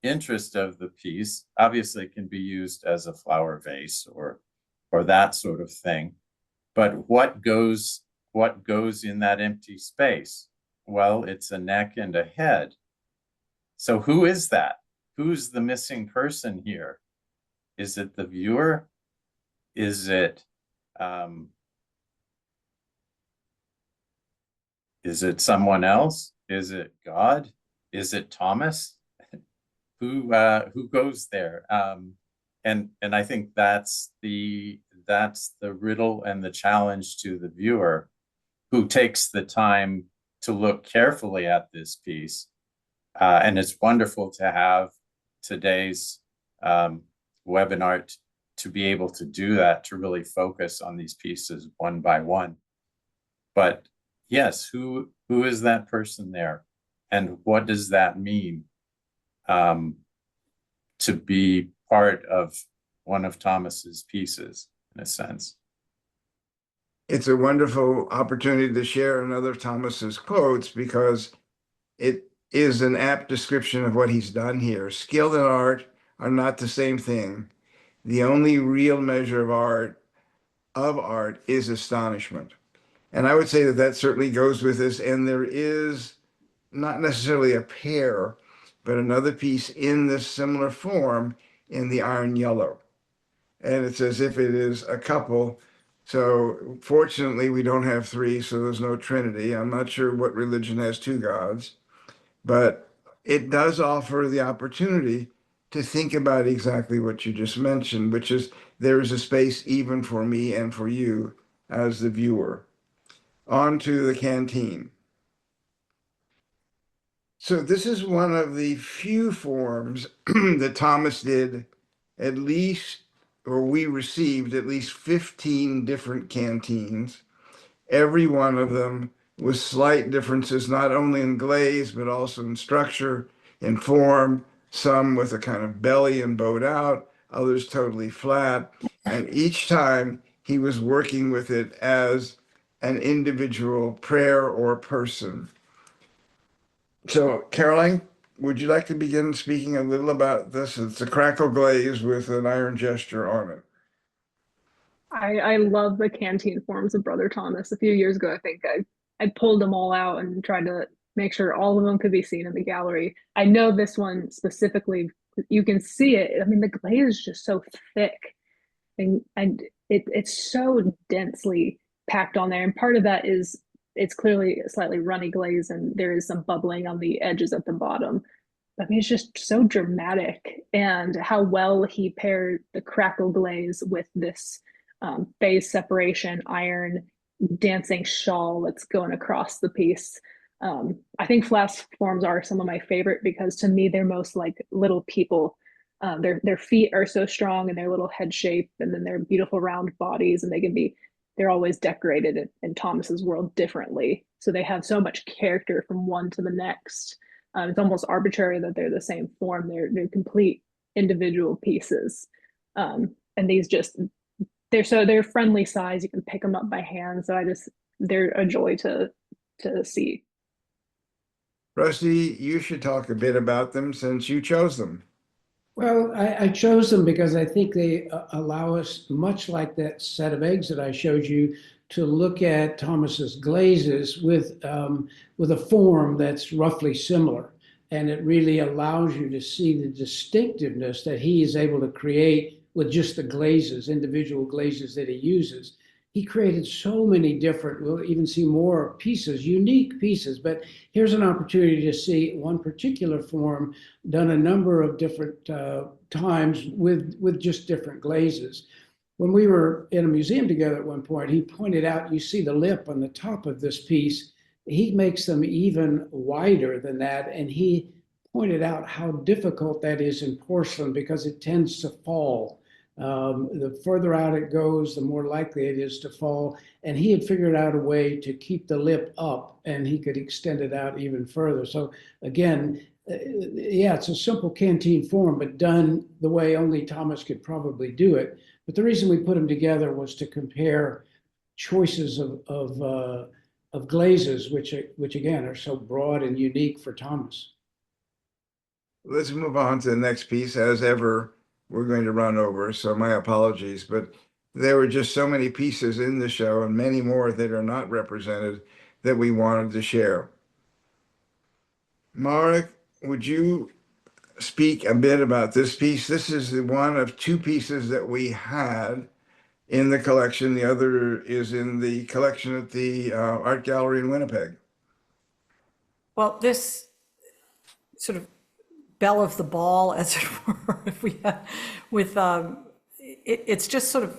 interest of the piece obviously can be used as a flower vase or that sort of thing. But what goes in that empty space? Well, it's a neck and a head. So who is that? Who's the missing person here? Is it the viewer? Is it someone else? Is it God? Is it Thomas? Who goes there? And I think that's the riddle and the challenge to the viewer, who takes the time to look carefully at this piece. And it's wonderful to have today's WebinART to be able to do that, to really focus on these pieces one by one. But yes, who is that person there? And what does that mean to be part of one of Thomas's pieces, in a sense? It's a wonderful opportunity to share another Thomas's quotes, because it is an apt description of what he's done here. Skill and art are not the same thing. The only real measure of art is astonishment. And I would say that certainly goes with this. And there is not necessarily a pair, but another piece in this similar form in the iron yellow. And it's as if it is a couple. So fortunately, we don't have three, so there's no Trinity. I'm not sure what religion has two gods, but it does offer the opportunity to think about exactly what you just mentioned, which is there is a space even for me and for you as the viewer. On to the canteen. So this is one of the few forms that Thomas did at least, or we received at least 15 different canteens. Every one of them with slight differences, not only in glaze, but also in structure, in form, some with a kind of belly and bowed out, others totally flat. And each time he was working with it as an individual prayer or person. So, Caroline, would you like to begin speaking a little about this? It's a crackle glaze with an iron gesture on it. I love the canteen forms of Brother Thomas. A few years ago, I think I pulled them all out and tried to make sure all of them could be seen in the gallery. I know this one specifically, you can see it. I mean, the glaze is just so thick and it's so densely packed on there. And part of that is it's clearly a slightly runny glaze and there is some bubbling on the edges at the bottom. I mean, it's just so dramatic, and how well he paired the crackle glaze with this phase separation iron dancing shawl that's going across the piece. I think flask forms are some of my favorite because to me they're most like little people. Their feet are so strong and their little head shape, and then their beautiful round bodies, and they're always decorated in Thomas's world differently. So they have so much character from one to the next. It's almost arbitrary that they're the same form. They're complete individual pieces, and they're friendly size. You can pick them up by hand. So they're a joy to see. Rusty, you should talk a bit about them since you chose them. Well, I chose them because I think they allow us, much like that set of eggs that I showed you, to look at Thomas's glazes with a form that's roughly similar. And it really allows you to see the distinctiveness that he is able to create with just the glazes, individual glazes that he uses. He created so many different, we'll even see more pieces, unique pieces, but here's an opportunity to see one particular form done a number of different times with just different glazes. When we were in a museum together at one point, he pointed out, you see the lip on the top of this piece, he makes them even wider than that, and he pointed out how difficult that is in porcelain because it tends to fall. The further out it goes, the more likely it is to fall. And he had figured out a way to keep the lip up, and he could extend it out even further. So again, yeah, it's a simple canteen form, but done the way only Thomas could probably do it. But the reason we put them together was to compare choices of glazes, which again are so broad and unique for Thomas. Let's move on to the next piece. As ever, we're going to run over, so my apologies, but there were just so many pieces in the show and many more that are not represented that we wanted to share. Marek, would you speak a bit about this piece? This is one of two pieces that we had in the collection. The other is in the collection at the Art Gallery in Winnipeg. Well, this sort of belle of the ball, as it were, if we had, with it's just sort of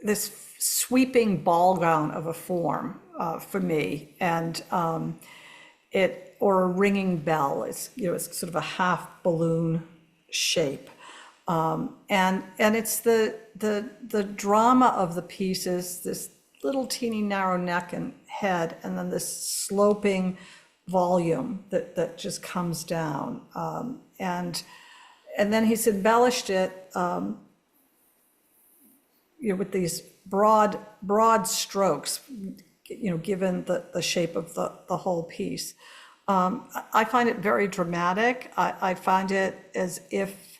this sweeping ball gown of a form for me, and or a ringing bell. It's it's sort of a half balloon shape, and it's the drama of the piece is this little teeny narrow neck and head, and then this sloping volume that just comes down, and then he's embellished it with these broad strokes, given the shape of the whole piece. I find it very dramatic. I find it as if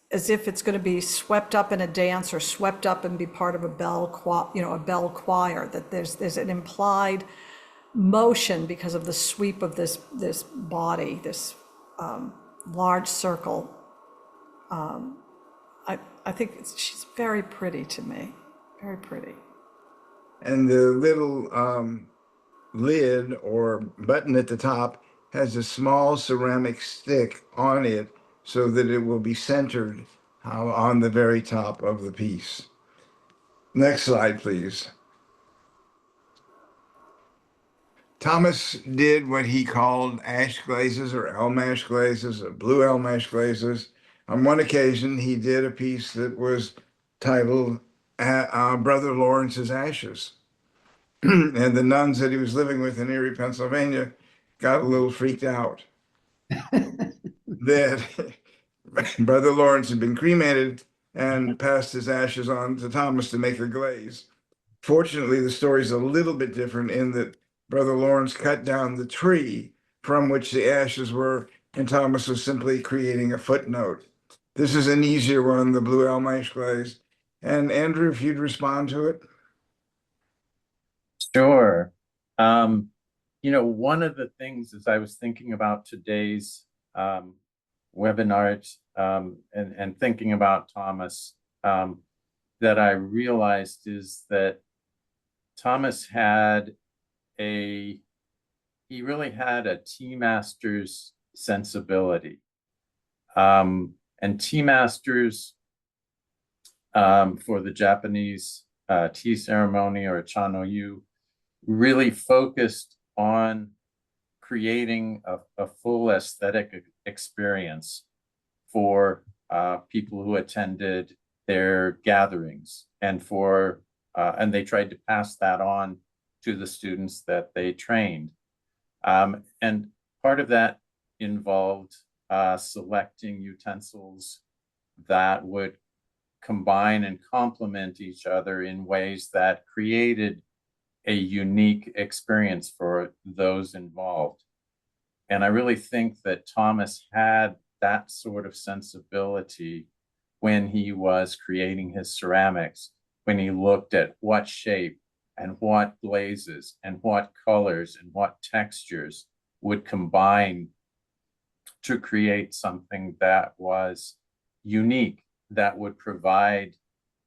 it's going to be swept up in a dance or swept up and be part of a bell choir, that there's an implied motion because of the sweep of this body, this large circle. I think she's very pretty to me, very pretty. And the little lid or button at the top has a small ceramic stick on it so that it will be centered on the very top of the piece. Next slide, please. Thomas did what he called ash glazes or elm ash glazes or blue elm ash glazes. On one occasion, he did a piece that was titled Brother Lawrence's Ashes. And the nuns that he was living with in Erie, Pennsylvania, got a little freaked out that Brother Lawrence had been cremated and passed his ashes on to Thomas to make a glaze. Fortunately, the story is a little bit different in that Brother Lawrence cut down the tree from which the ashes were, and Thomas was simply creating a footnote. This is an easier one, the blue elm ash glaze. And Andrew, if you'd respond to it. Sure. One of the things as I was thinking about today's WebinART and thinking about Thomas, that I realized is that Thomas he really had a tea master's sensibility. And tea masters for the Japanese tea ceremony or chanoyu really focused on creating a full aesthetic experience for people who attended their gatherings, and they tried to pass that on to the students that they trained. And part of that involved selecting utensils that would combine and complement each other in ways that created a unique experience for those involved. And I really think that Thomas had that sort of sensibility when he was creating his ceramics, when he looked at what shape and what glazes and what colors and what textures would combine to create something that was unique, that would provide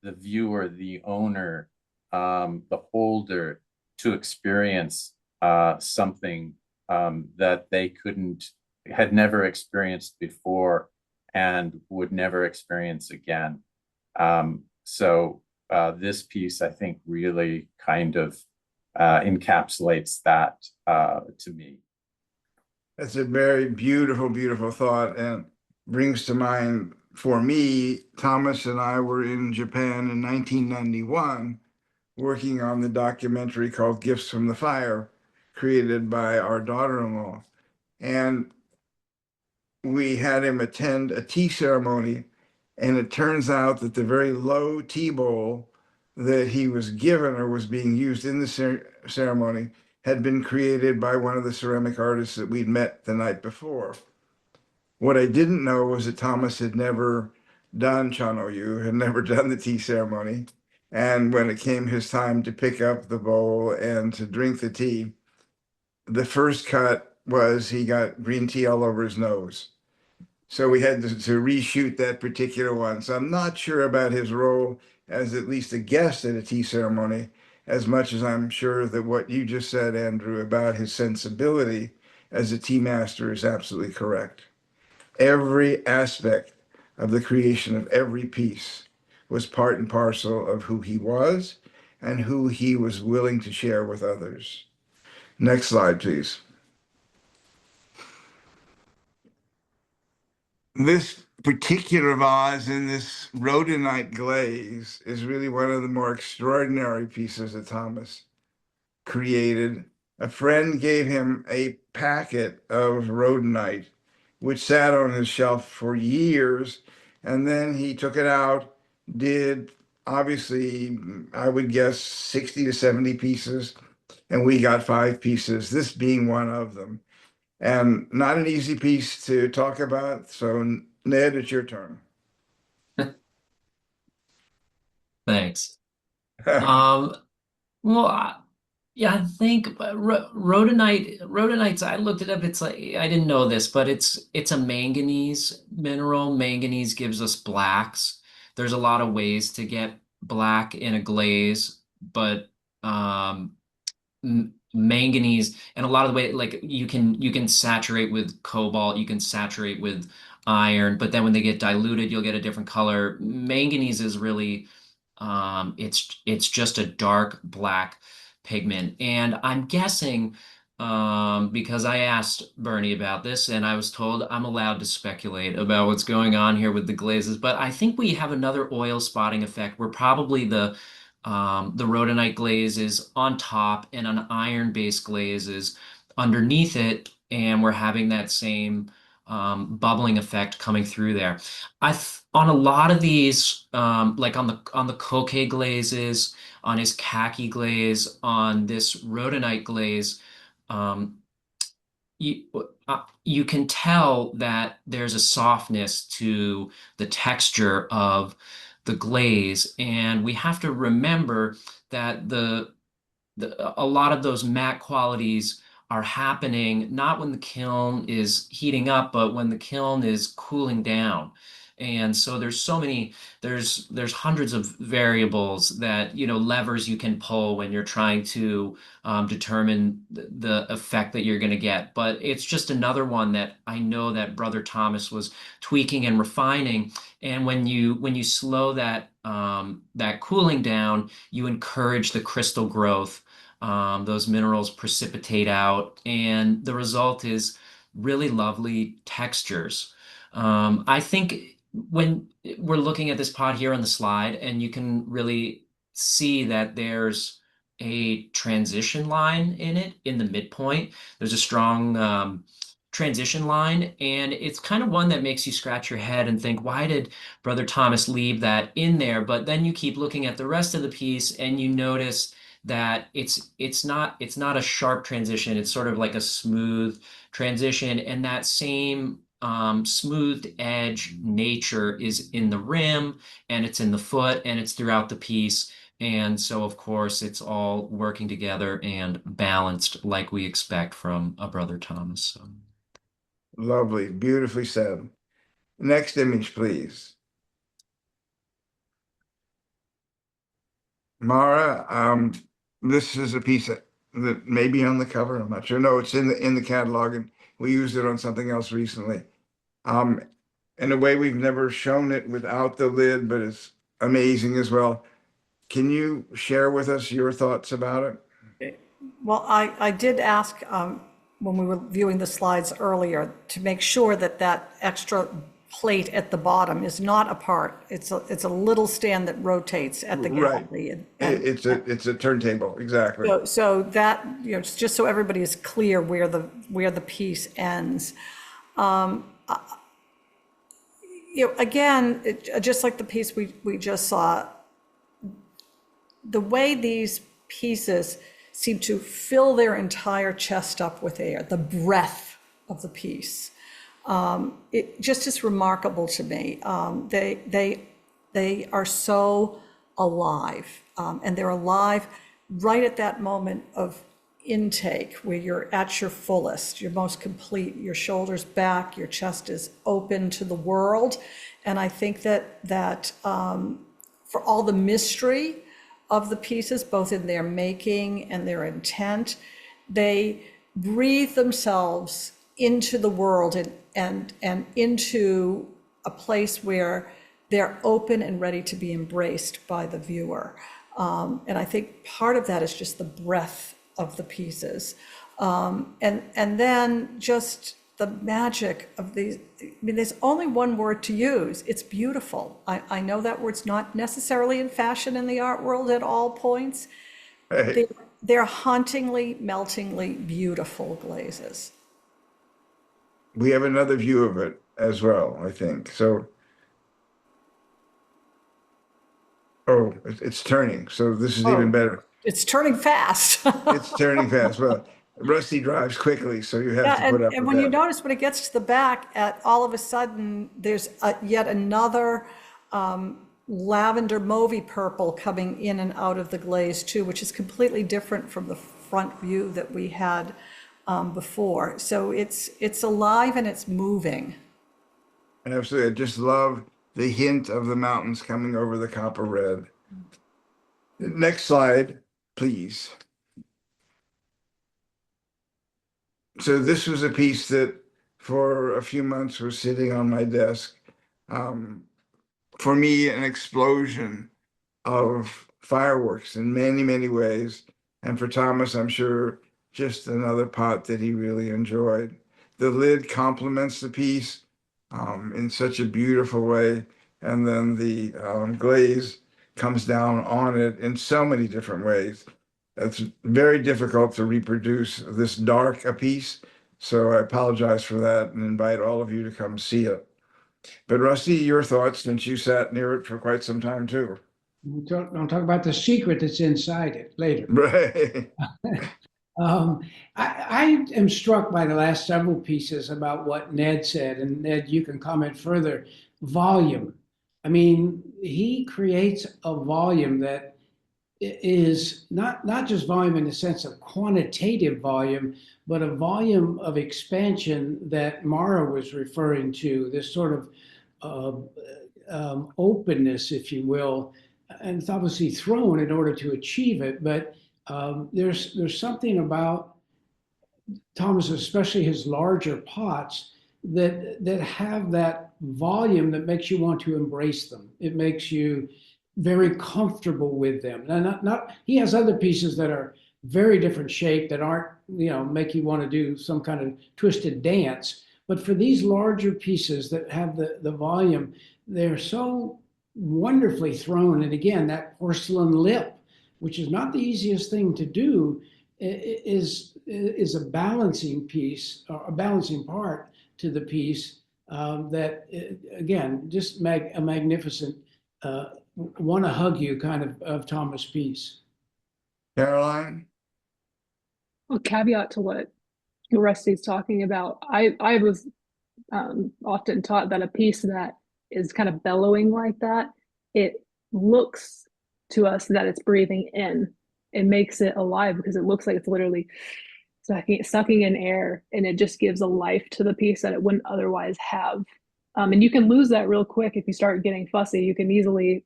the viewer, the owner, the holder to experience something that they had never experienced before and would never experience again. So this piece, I think, really kind of encapsulates that to me. That's a very beautiful, beautiful thought, and brings to mind for me, Thomas and I were in Japan in 1991 working on the documentary called Gifts from the Fire, created by our daughter-in-law. And we had him attend a tea ceremony, and it turns out that the very low tea bowl that he was given or was being used in the ceremony had been created by one of the ceramic artists that we'd met the night before. What I didn't know was that Thomas had never done chanoyu, had never done the tea ceremony. And when it came his time to pick up the bowl and to drink the tea, the first cut was he got green tea all over his nose. So we had to reshoot that particular one. So I'm not sure about his role as at least a guest at a tea ceremony, as much as I'm sure that what you just said, Andrew, about his sensibility as a tea master is absolutely correct. Every aspect of the creation of every piece was part and parcel of who he was and who he was willing to share with others. Next slide, please. This particular vase in this rhodonite glaze is really one of the more extraordinary pieces that Thomas created. A friend gave him a packet of rhodonite, which sat on his shelf for years, and then he took it out, did obviously, I would guess 60 to 70 pieces, and we got 5 pieces, this being one of them. And not an easy piece to talk about. So, Ned, it's your turn. Thanks. Well, yeah, I think rhodonites, I looked it up. It's like, I didn't know this, but it's a manganese mineral. Manganese gives us blacks. There's a lot of ways to get black in a glaze, but manganese, and a lot of the way, like you can saturate with cobalt, you can saturate with iron, but then when they get diluted, you'll get a different color. Manganese is really it's just a dark black pigment. And I'm guessing, because I asked Bernie about this and I was told I'm allowed to speculate about what's going on here with the glazes, but I think we have another oil spotting effect where probably the rhodonite glaze is on top and an iron-based glaze is underneath it, and we're having that same bubbling effect coming through there. On a lot of these, like on the Koke glazes, on his khaki glaze, on this rhodonite glaze, um, you you can tell that there's a softness to the texture of the glaze, and we have to remember that a lot of those matte qualities are happening not when the kiln is heating up, but when the kiln is cooling down. And so there's hundreds of variables that, levers you can pull when you're trying to determine the effect that you're going to get. But it's just another one that I know that Brother Thomas was tweaking and refining. And when you slow that cooling down, you encourage the crystal growth. Those minerals precipitate out, and the result is really lovely textures. I think when we're looking at this pot here on the slide, and you can really see that there's a transition line in it in the midpoint. There's a strong transition line, and it's kind of one that makes you scratch your head and think, why did Brother Thomas leave that in there? But then you keep looking at the rest of the piece, and you notice that it's not a sharp transition. It's sort of like a smooth transition, and that same smoothed edge nature is in the rim, and it's in the foot, and it's throughout the piece. And so, of course, it's all working together and balanced like we expect from a Brother Thomas. So. Lovely, beautifully said. Next image, please. Mara, this is a piece that may be on the cover. I'm not sure. No, it's in the catalog, and we used it on something else recently. In a way, we've never shown it without the lid, but it's amazing as well. Can you share with us your thoughts about it? Well, I did ask when we were viewing the slides earlier to make sure that that extra plate at the bottom is not a part. It's a little stand that rotates at the gallery. Right. It's a turntable, exactly. So that, just so everybody is clear where the piece ends. Again, just like the piece we just saw, the way these pieces seem to fill their entire chest up with air, the breadth of the piece. It just is remarkable to me. They are so alive, and they're alive right at that moment of intake where you're at your fullest, your most complete, your shoulders back, your chest is open to the world. And I think that for all the mystery of the pieces, both in their making and their intent, they breathe themselves into the world and into a place where they're open and ready to be embraced by the viewer. And I think part of that is just the breadth of the pieces. And then just the magic of these. I mean, there's only one word to use. It's beautiful. I know that word's not necessarily in fashion in the art world at all points. Hey. They're hauntingly, meltingly beautiful glazes. We have another view of it as well, I think. So, oh, it's turning. So this is even better. It's turning fast. It's turning fast. Well, Rusty drives quickly, so you have to put up and with when you that. notice when it gets to the back, all of a sudden there's yet another lavender mauvey purple coming in and out of the glaze too, which is completely different from the front view that we had before. So it's alive and it's moving. Absolutely. I just love the hint of the mountains coming over the copper red. Next slide, please. So this was a piece that for a few months was sitting on my desk. Um, for me, an explosion of fireworks in many, many ways. And for Thomas, I'm sure just another pot that he really enjoyed. The lid complements the piece in such a beautiful way. And then the glaze comes down on it in so many different ways. It's very difficult to reproduce this dark a piece. So I apologize for that and invite all of you to come see it. But Rusty, your thoughts, since you sat near it for quite some time too. Don't talk about the secret that's inside it later. Right. I am struck by the last several pieces about what Ned said, and Ned, you can comment further. Volume. I mean, he creates a volume that is not just volume in the sense of quantitative volume, but a volume of expansion that Mara was referring to, this sort of openness, if you will, and it's obviously thrown in order to achieve it. But there's something about Thomas, especially his larger pots, that have that volume that makes you want to embrace them. It makes you very comfortable with them. Now, not he has other pieces that are very different shape that aren't, make you want to do some kind of twisted dance. But for these larger pieces that have the volume, they're so wonderfully thrown. And again, that porcelain lip, which is not the easiest thing to do, is a balancing piece, or a balancing part to the piece that, again, just a magnificent, want to hug you kind of Thomas piece. Caroline? A caveat to what Rusty's talking about. I was often taught that a piece that is kind of bellowing like that, it looks to us that it's breathing in. It makes it alive because it looks like it's literally sucking in air, and it just gives a life to the piece that it wouldn't otherwise have. And you can lose that real quick if you start getting fussy. You can easily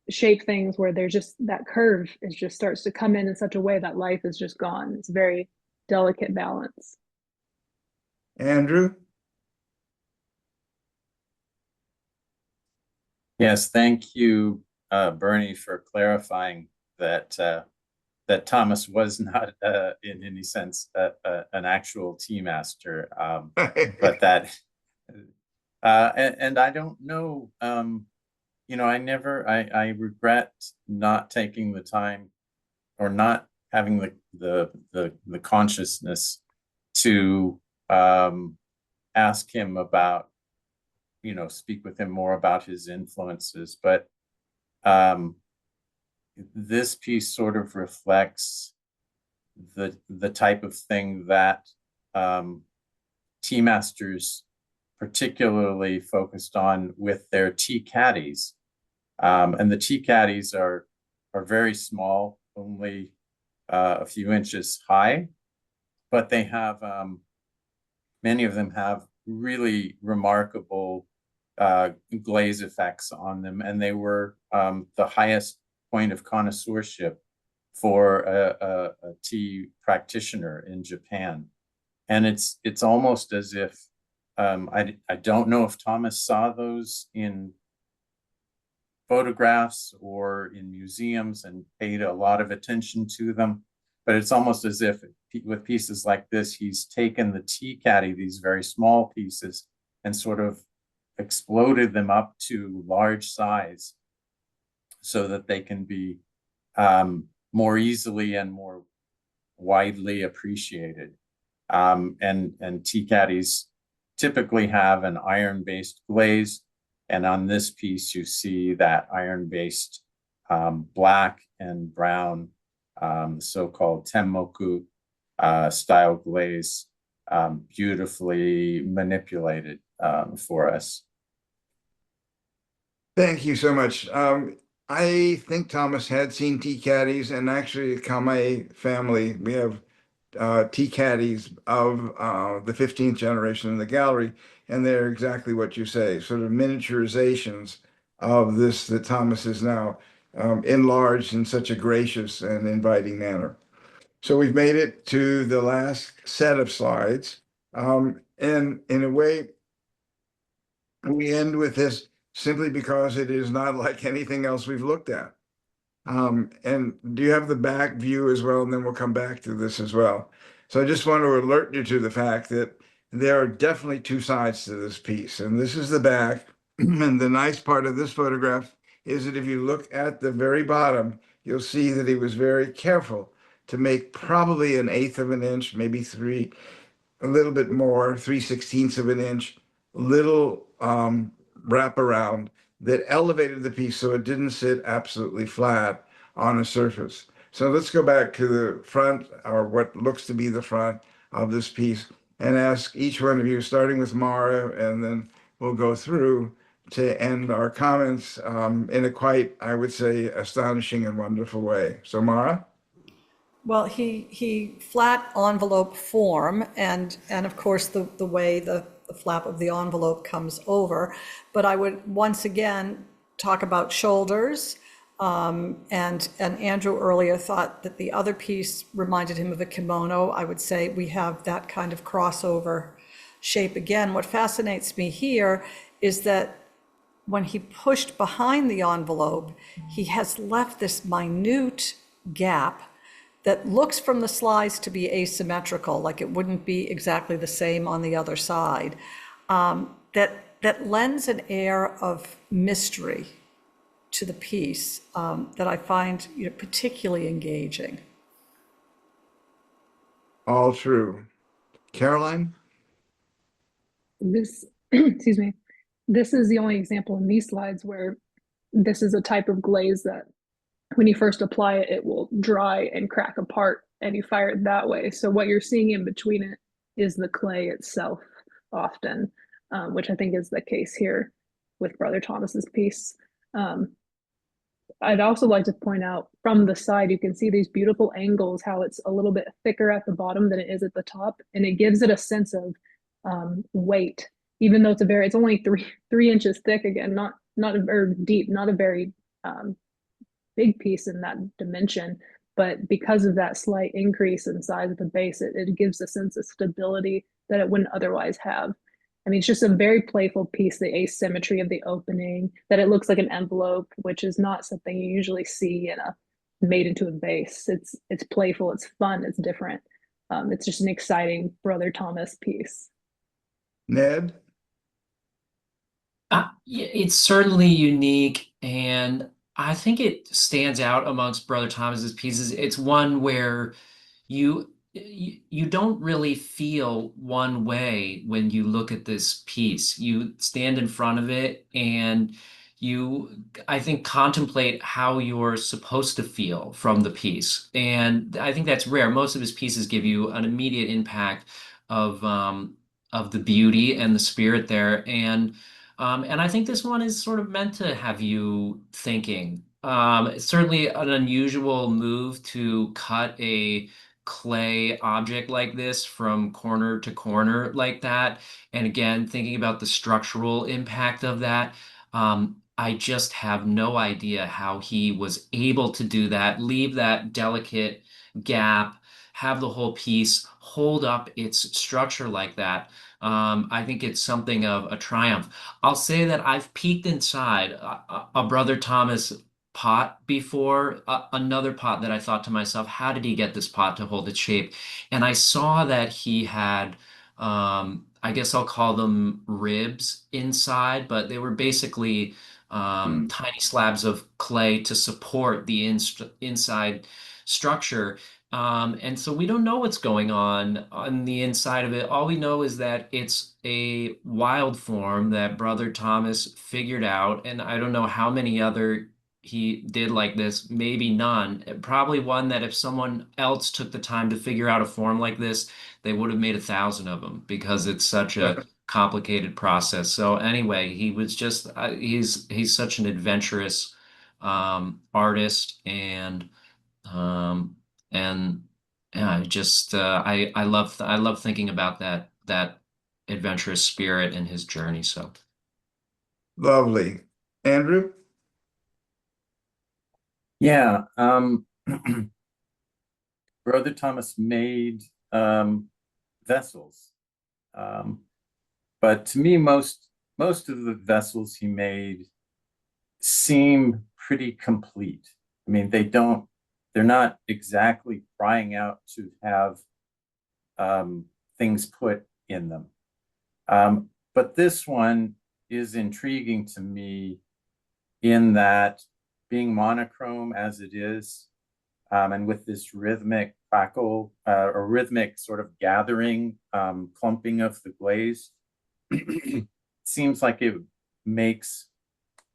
shape things where there's just that curve, it just starts to come in such a way that life is just gone. It's a very delicate balance. Andrew? Yes, thank you, Bernie, for clarifying that that Thomas was not, in any sense, an actual tea master, but that, and I don't know, I regret not taking the time or not having the consciousness to ask him about, speak with him more about his influences. But this piece sort of reflects the type of thing that tea masters particularly focused on with their tea caddies. And the tea caddies are very small, only a few inches high, but they have, many of them have really remarkable glaze effects on them, and they were the highest point of connoisseurship for a tea practitioner in Japan. And it's almost as if, I don't know if Thomas saw those in photographs or in museums and paid a lot of attention to them, but it's almost as if with pieces like this, he's taken the tea caddy, these very small pieces, and sort of exploded them up to large size so that they can be more easily and more widely appreciated. And tea caddies typically have an iron-based glaze, and on this piece you see that iron-based black and brown so-called tenmoku style glaze, beautifully manipulated for us. Thank you so much. I think Thomas had seen tea caddies, and actually the Kame family, we have tea caddies of the 15th generation in the gallery, and they're exactly what you say, sort of miniaturizations of this that Thomas is now enlarged in such a gracious and inviting manner. So we've made it to the last set of slides. And in a way, we end with this simply because it is not like anything else we've looked at. And do you have the back view as well? And then we'll come back to this as well. So I just want to alert you to the fact that there are definitely two sides to this piece. And this is the back. And the nice part of this photograph is that if you look at the very bottom, you'll see that he was very careful to make probably an eighth of an inch, maybe three, a little bit more, 3/16 of an inch, little wraparound that elevated the piece so it didn't sit absolutely flat on a surface. So let's go back to the front, or what looks to be the front of this piece, and ask each one of you, starting with Mara, and then we'll go through to end our comments in a quite, I would say, astonishing and wonderful way. So Mara? Well, he flat envelope form, and of course the way the flap of the envelope comes over. But I would once again talk about shoulders. And Andrew earlier thought that the other piece reminded him of a kimono. I would say we have that kind of crossover shape again. What fascinates me here is that when he pushed behind the envelope, he has left this minute gap that looks from the slides to be asymmetrical, like it wouldn't be exactly the same on the other side, that lends an air of mystery to the piece that I find particularly engaging. All true. Caroline? This, excuse me, this is the only example in these slides where this is a type of glaze that when you first apply it, it will dry and crack apart and you fire it that way. So what you're seeing in between it is the clay itself often, which I think is the case here with Brother Thomas's piece. I'd also like to point out from the side, you can see these beautiful angles, how it's a little bit thicker at the bottom than it is at the top. And it gives it a sense of weight, even though it's only three inches thick, again, not very deep, not a very big piece in that dimension, but because of that slight increase in size of the base, it gives a sense of stability that it wouldn't otherwise have. I mean, it's just a very playful piece, the asymmetry of the opening, that it looks like an envelope, which is not something you usually see in a made into a base. It's playful, it's fun, it's different. It's just an exciting Brother Thomas piece. Ned? Yeah, it's certainly unique, and I think it stands out amongst Brother Thomas's pieces. It's one where you don't really feel one way when you look at this piece. You stand in front of it and you, I think, contemplate how you're supposed to feel from the piece. And I think that's rare. Most of his pieces give you an immediate impact of the beauty and the spirit there. And I think this one is sort of meant to have you thinking. It's certainly an unusual move to cut a clay object like this from corner to corner like that. And again, thinking about the structural impact of that, I just have no idea how he was able to do that, leave that delicate gap, have the whole piece hold up its structure like that. I think it's something of a triumph. I'll say that I've peeked inside a Brother Thomas pot before, another pot that I thought to myself, how did he get this pot to hold its shape? And I saw that he had, I guess I'll call them ribs inside, but they were basically tiny slabs of clay to support the inside structure. And so we don't know what's going on the inside of it. All we know is that it's a wild form that Brother Thomas figured out, and I don't know how many other he did like this, maybe none. Probably one that if someone else took the time to figure out a form like this, they would have made 1,000 of them because it's such a complicated process. So anyway, he was just he's such an adventurous artist um, and yeah, just I love thinking about that adventurous spirit and his journey. So Lovely. Andrew? Yeah, Brother Thomas made vessels. But to me, most of the vessels he made seem pretty complete. I mean, they're not exactly crying out to have things put in them. But this one is intriguing to me in that, being monochrome as it is, and with this rhythmic crackle, or rhythmic sort of gathering, clumping of the glaze, seems like it makes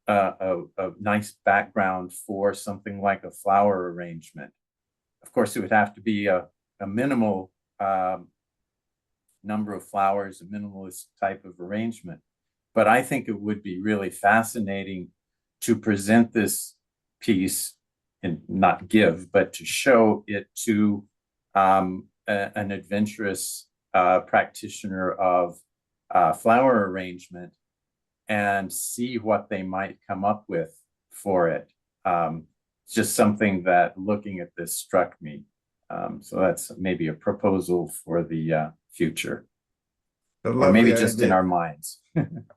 a nice background for something like a flower arrangement. Of course, it would have to be a minimal number of flowers, a minimalist type of arrangement. But I think it would be really fascinating to present this piece, and not give, but to show it to an adventurous practitioner of flower arrangement, and see what they might come up with for it. It's just something that, looking at this, struck me. So that's maybe a proposal for the future, or maybe just in our minds.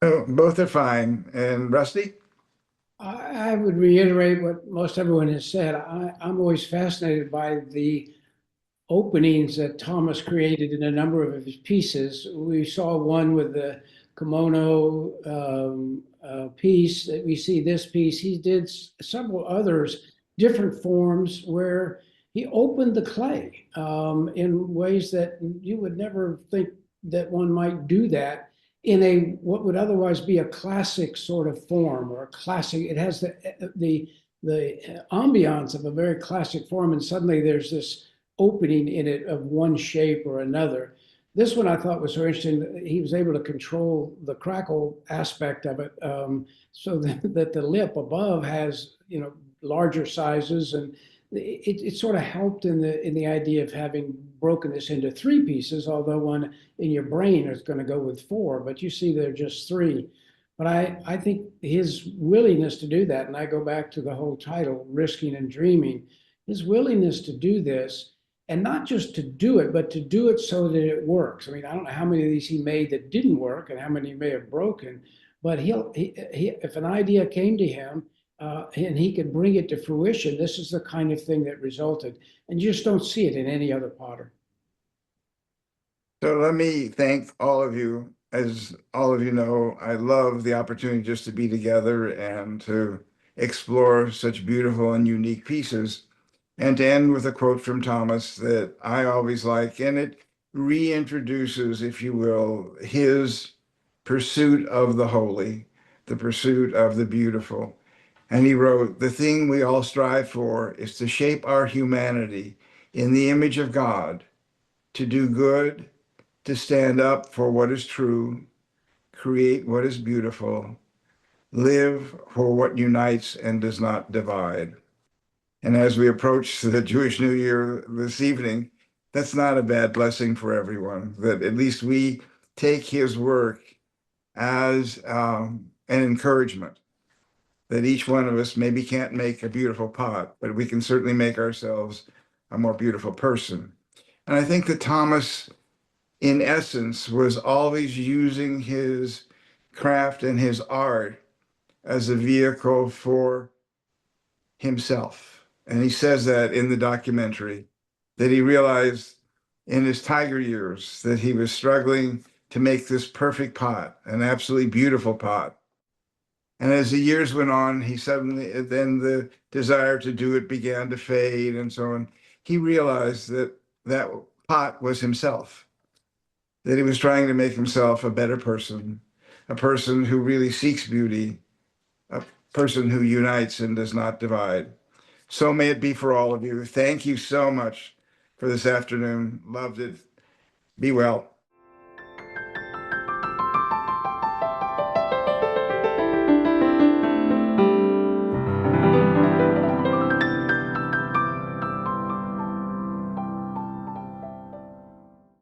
Oh, both are fine. And Rusty? I would reiterate what most everyone has said. I'm always fascinated by the openings that Thomas created in a number of his pieces. We saw one with the kimono piece, that we see this piece. He did several others, different forms, where he opened the clay in ways that you would never think that one might do that in a what would otherwise be a classic sort of form, or a classic. It has the ambiance of a very classic form, and suddenly there's this opening in it of one shape or another. This one I thought was so interesting. He was able to control the crackle aspect of it, so that the lip above has, larger sizes, and it sort of helped in the idea of having broken this into three pieces, although one in your brain is going to go with four, but you see they're just three. But I think his willingness to do that, and I go back to the whole title, Risking and Dreaming, his willingness to do this, and not just to do it, but to do it so that it works. I mean, I don't know how many of these he made that didn't work and how many he may have broken, but if an idea came to him, and he could bring it to fruition, this is the kind of thing that resulted. And you just don't see it in any other potter. So let me thank all of you. As all of you know, I love the opportunity just to be together and to explore such beautiful and unique pieces. And to end with a quote from Thomas that I always like, and it reintroduces, if you will, his pursuit of the holy, the pursuit of the beautiful. And he wrote, "The thing we all strive for is to shape our humanity in the image of God, to do good, to stand up for what is true, create what is beautiful, live for what unites and does not divide." And as we approach the Jewish New Year this evening, that's not a bad blessing for everyone, that at least we take his work as an encouragement, that each one of us maybe can't make a beautiful pot, but we can certainly make ourselves a more beautiful person. And I think that Thomas, in essence, was always using his craft and his art as a vehicle for himself. And he says that in the documentary, that he realized in his tiger years that he was struggling to make this perfect pot, an absolutely beautiful pot. And as the years went on, then the desire to do it began to fade and so on. He realized that that pot was himself, that he was trying to make himself a better person, a person who really seeks beauty, a person who unites and does not divide. So may it be for all of you. Thank you so much for this afternoon. Loved it. Be well.